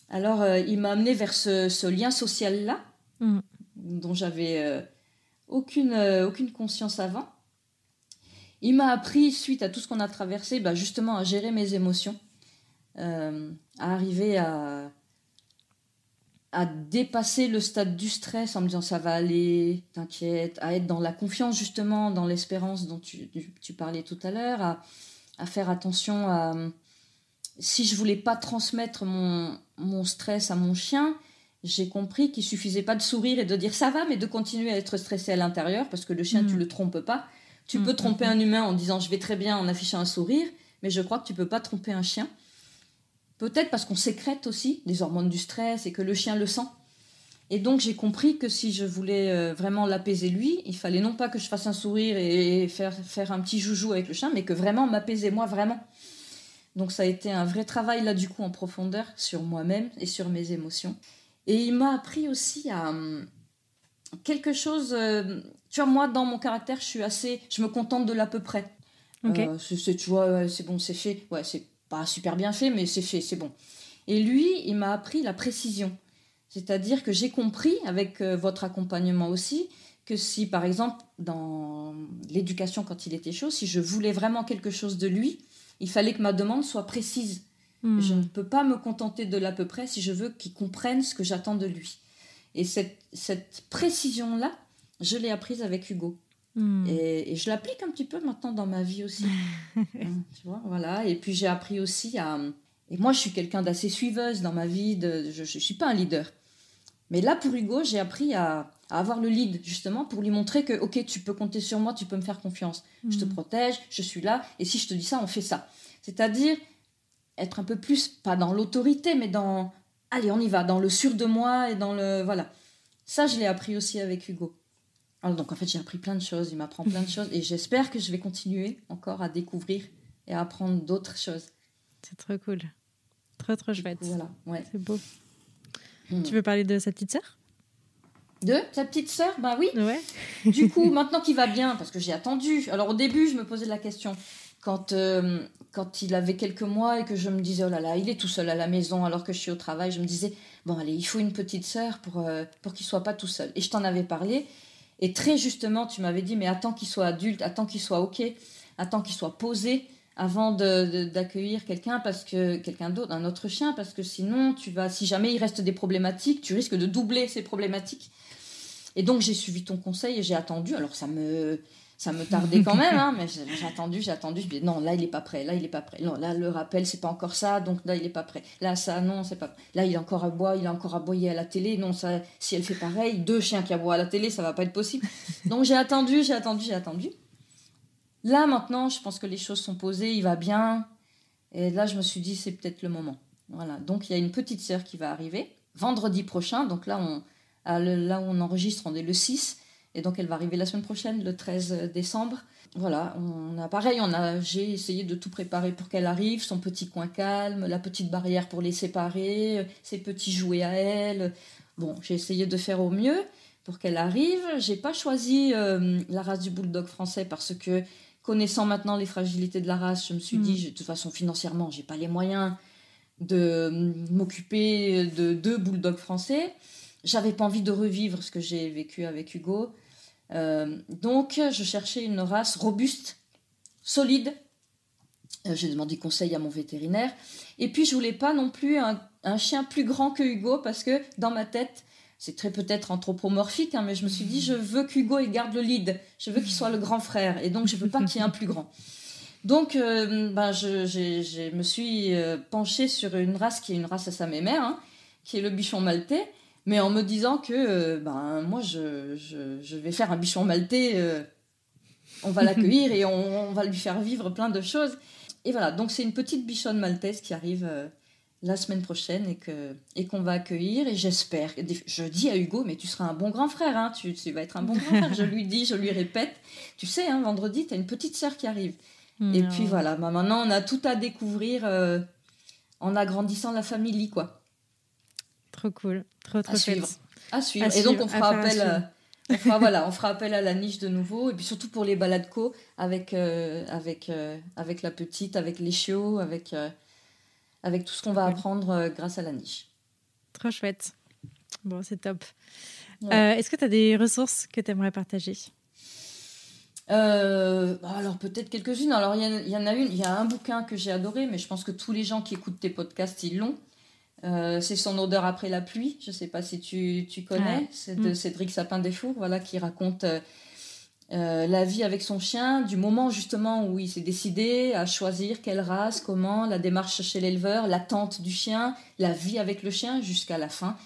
Alors, il m'a amené vers ce lien social-là, dont j'avais aucune conscience avant. Il m'a appris, suite à tout ce qu'on a traversé, justement à gérer mes émotions, à arriver à dépasser le stade du stress en me disant ça va aller, t'inquiète, à être dans la confiance justement, dans l'espérance dont tu parlais tout à l'heure, à faire attention à... Si je voulais pas transmettre mon stress à mon chien, j'ai compris qu'il suffisait pas de sourire et de dire ça va, mais de continuer à être stressé à l'intérieur, parce que le chien, tu le trompes pas. Tu peux tromper un humain en disant je vais très bien en affichant un sourire, mais je crois que tu peux pas tromper un chien. Peut-être parce qu'on sécrète aussi des hormones du stress et que le chien le sent. Et donc j'ai compris que si je voulais vraiment l'apaiser lui, il fallait non pas que je fasse un sourire et faire un petit joujou avec le chien, mais que vraiment m'apaiser moi vraiment. Donc ça a été un vrai travail là du coup en profondeur sur moi-même et sur mes émotions. Et il m'a appris aussi à quelque chose... tu vois, moi dans mon caractère, je me contente de l'à peu près. Okay. Tu vois, c'est bon, c'est fait. Ouais, c'est pas super bien fait, mais c'est fait, c'est bon. Et lui, il m'a appris la précision. C'est-à-dire que j'ai compris, avec votre accompagnement aussi, que si par exemple dans l'éducation quand il était chaud, si je voulais vraiment quelque chose de lui, il fallait que ma demande soit précise. Je ne peux pas me contenter de l'à peu près si je veux qu'il comprenne ce que j'attends de lui. Et cette précision-là, je l'ai apprise avec Hugo. Et je l'applique un petit peu maintenant dans ma vie aussi. Tu vois, voilà. Et puis j'ai appris aussi à... Et moi, je suis quelqu'un d'assez suiveuse dans ma vie. Je ne suis pas un leader. Mais là, pour Hugo, j'ai appris à avoir le lead, justement, pour lui montrer que, ok, tu peux compter sur moi, tu peux me faire confiance. Je te protège, je suis là. Et si je te dis ça, on fait ça. C'est-à-dire être un peu plus, pas dans l'autorité, mais dans... Allez, on y va, dans le sûr de moi et dans le... Voilà. Ça, je l'ai appris aussi avec Hugo. Alors, donc, en fait, j'ai appris plein de choses. Il m'apprend plein de choses. Et j'espère que je vais continuer encore à découvrir et à apprendre d'autres choses. C'est trop cool. Trop chouette. Coup, voilà, ouais. C'est beau. Tu veux parler de sa petite sœur ? De sa petite sœur ? Ben oui. Ouais. Du coup, maintenant qu'il va bien, parce que j'ai attendu. Alors, au début, je me posais la question. Quand il avait quelques mois et que je me disais, oh là là, il est tout seul à la maison alors que je suis au travail, je me disais, bon, allez, il faut une petite sœur pour qu'il soit pas tout seul. Et je t'en avais parlé. Et très justement, tu m'avais dit, mais attends qu'il soit adulte, attends qu'il soit OK, attends qu'il soit posé, avant d'accueillir quelqu'un d'autre, un autre chien, parce que sinon, si jamais il reste des problématiques, tu risques de doubler ces problématiques. Et donc, j'ai suivi ton conseil et j'ai attendu. Alors, ça me tardait quand même, hein, mais j'ai attendu. Je me dis, non, là, il n'est pas prêt. Non, là, le rappel, c'est pas encore ça, donc là, il n'est pas prêt. Là, ça, non, c'est pas prêt. Là, il a encore aboyé à la télé. Non, ça, si elle fait pareil, 2 chiens qui aboient à la télé, ça va pas être possible. Donc, j'ai attendu. Là, maintenant, je pense que les choses sont posées, il va bien. Et là, je me suis dit, c'est peut-être le moment. Voilà. Donc, il y a une petite sœur qui va arriver vendredi prochain. Donc là, là où on enregistre, on est le 6. Et donc, elle va arriver la semaine prochaine, le 13 décembre. Voilà, j'ai essayé de tout préparer pour qu'elle arrive. Son petit coin calme, la petite barrière pour les séparer, ses petits jouets à elle. Bon, j'ai essayé de faire au mieux pour qu'elle arrive. J'ai pas choisi la race du bulldog français parce que, connaissant maintenant les fragilités de la race, je me suis dit, de toute façon, financièrement, j'ai pas les moyens de m'occuper de 2 bulldogs français. J'avais pas envie de revivre ce que j'ai vécu avec Hugo. Donc, je cherchais une race robuste, solide. J'ai demandé conseil à mon vétérinaire. Et puis, je voulais pas non plus un chien plus grand que Hugo parce que dans ma tête, c'est très peut-être anthropomorphique, hein, mais je me suis dit, je veux qu'Hugo il garde le lead. Je veux qu'il soit le grand frère. Et donc, je veux pas qu'il y ait un plus grand. Donc, je me suis penchée sur une race qui est une race à sa mémère, hein, qui est le bichon maltais. Mais en me disant que moi, je vais faire un bichon maltais, on va l'accueillir et on va lui faire vivre plein de choses. Et voilà, donc c'est une petite bichonne maltaise qui arrive la semaine prochaine et qu'on va accueillir. Et j'espère, je dis à Hugo, mais tu seras un bon grand frère, hein, tu vas être un bon grand frère. Je lui répète, tu sais, hein, vendredi, tu as une petite sœur qui arrive. Et puis voilà, maintenant on a tout à découvrir en agrandissant la famille, quoi. Trop cool, trop chouette. À suivre. Et donc on fera appel, on fera appel à la niche de nouveau. Et puis surtout pour les balades co avec la petite, avec les chiots, avec tout ce qu'on va apprendre grâce à la niche. Trop chouette. Bon, c'est top. Ouais. Est-ce que tu as des ressources que tu aimerais partager ? Alors peut-être quelques-unes. Alors il y en a une. Il y a un bouquin que j'ai adoré, mais je pense que tous les gens qui écoutent tes podcasts, ils l'ont. C'est Son odeur après la pluie. Je ne sais pas si tu connais. C'est de Cédric Sapin-Desfours, voilà, qui raconte la vie avec son chien, du moment justement où il s'est décidé à choisir quelle race, comment, la démarche chez l'éleveur, l'attente du chien, la vie avec le chien jusqu'à la fin.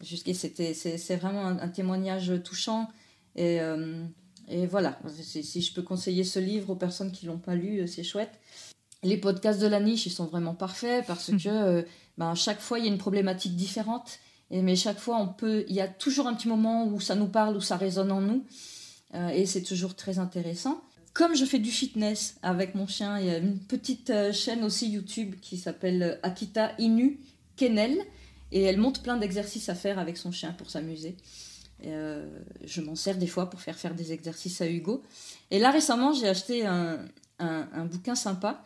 C'est vraiment un témoignage touchant. Et voilà, si je peux conseiller ce livre aux personnes qui ne l'ont pas lu, c'est chouette. Les podcasts de la niche, ils sont vraiment parfaits parce que chaque fois, il y a une problématique différente. Mais chaque fois, il y a toujours un petit moment où ça nous parle, où ça résonne en nous. Et c'est toujours très intéressant. Comme je fais du fitness avec mon chien, il y a une petite chaîne aussi YouTube qui s'appelle Akita Inu Kennel. Et elle montre plein d'exercices à faire avec son chien pour s'amuser. Je m'en sers des fois pour faire des exercices à Hugo. Et là, récemment, j'ai acheté un bouquin sympa.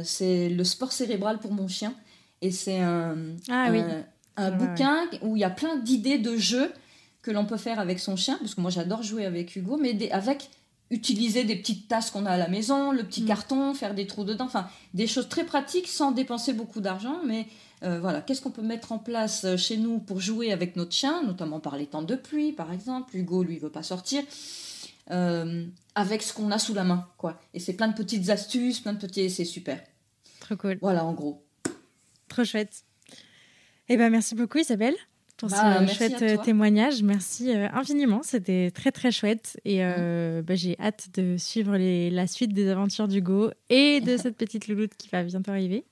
C'est Le sport cérébral pour mon chien. Et c'est un bouquin où il y a plein d'idées de jeux que l'on peut faire avec son chien. Parce que moi, j'adore jouer avec Hugo, mais utiliser des petites tasses qu'on a à la maison, le petit carton, faire des trous dedans. Enfin, des choses très pratiques sans dépenser beaucoup d'argent. Mais voilà, qu'est-ce qu'on peut mettre en place chez nous pour jouer avec notre chien, notamment par les temps de pluie, par exemple. Hugo, lui, ne veut pas sortir. Avec ce qu'on a sous la main, quoi. Et c'est plein de petites astuces, c'est super. Trop cool. Voilà, en gros. Trop chouette. Eh ben, merci beaucoup, Isabelle, pour ce chouette témoignage. Merci infiniment. C'était très, très chouette. Et j'ai hâte de suivre la suite des aventures d'Hugo et de cette petite louloute qui va bientôt arriver.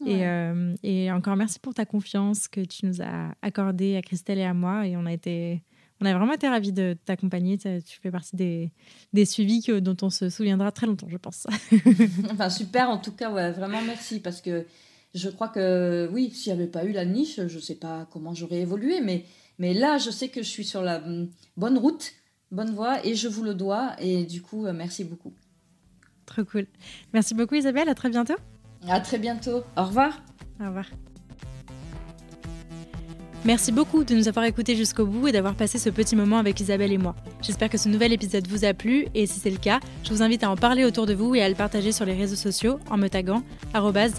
Ouais. Et encore merci pour ta confiance que tu nous as accordée à Christelle et à moi. Et on a vraiment été ravis de t'accompagner. Tu fais partie des suivis dont on se souviendra très longtemps, je pense. Super, en tout cas, vraiment merci. Parce que je crois que, oui, s'il n'y avait pas eu la niche, je ne sais pas comment j'aurais évolué. Mais là, je sais que je suis sur la bonne route, bonne voie, et je vous le dois. Et du coup, merci beaucoup. Trop cool. Merci beaucoup, Isabelle. À très bientôt. À très bientôt. Au revoir. Au revoir. Merci beaucoup de nous avoir écoutés jusqu'au bout et d'avoir passé ce petit moment avec Isabelle et moi. J'espère que ce nouvel épisode vous a plu et si c'est le cas, je vous invite à en parler autour de vous et à le partager sur les réseaux sociaux en me taguant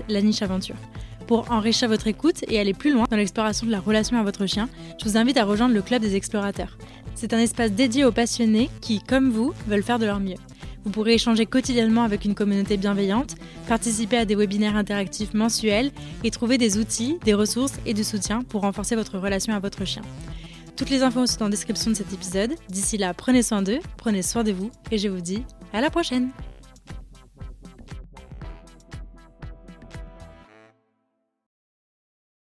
@lanicheaventure. Pour enrichir votre écoute et aller plus loin dans l'exploration de la relation à votre chien, je vous invite à rejoindre le Club des Explorateurs. C'est un espace dédié aux passionnés qui, comme vous, veulent faire de leur mieux. Vous pourrez échanger quotidiennement avec une communauté bienveillante, participer à des webinaires interactifs mensuels et trouver des outils, des ressources et du soutien pour renforcer votre relation à votre chien. Toutes les infos sont en description de cet épisode. D'ici là, prenez soin d'eux, prenez soin de vous et je vous dis à la prochaine!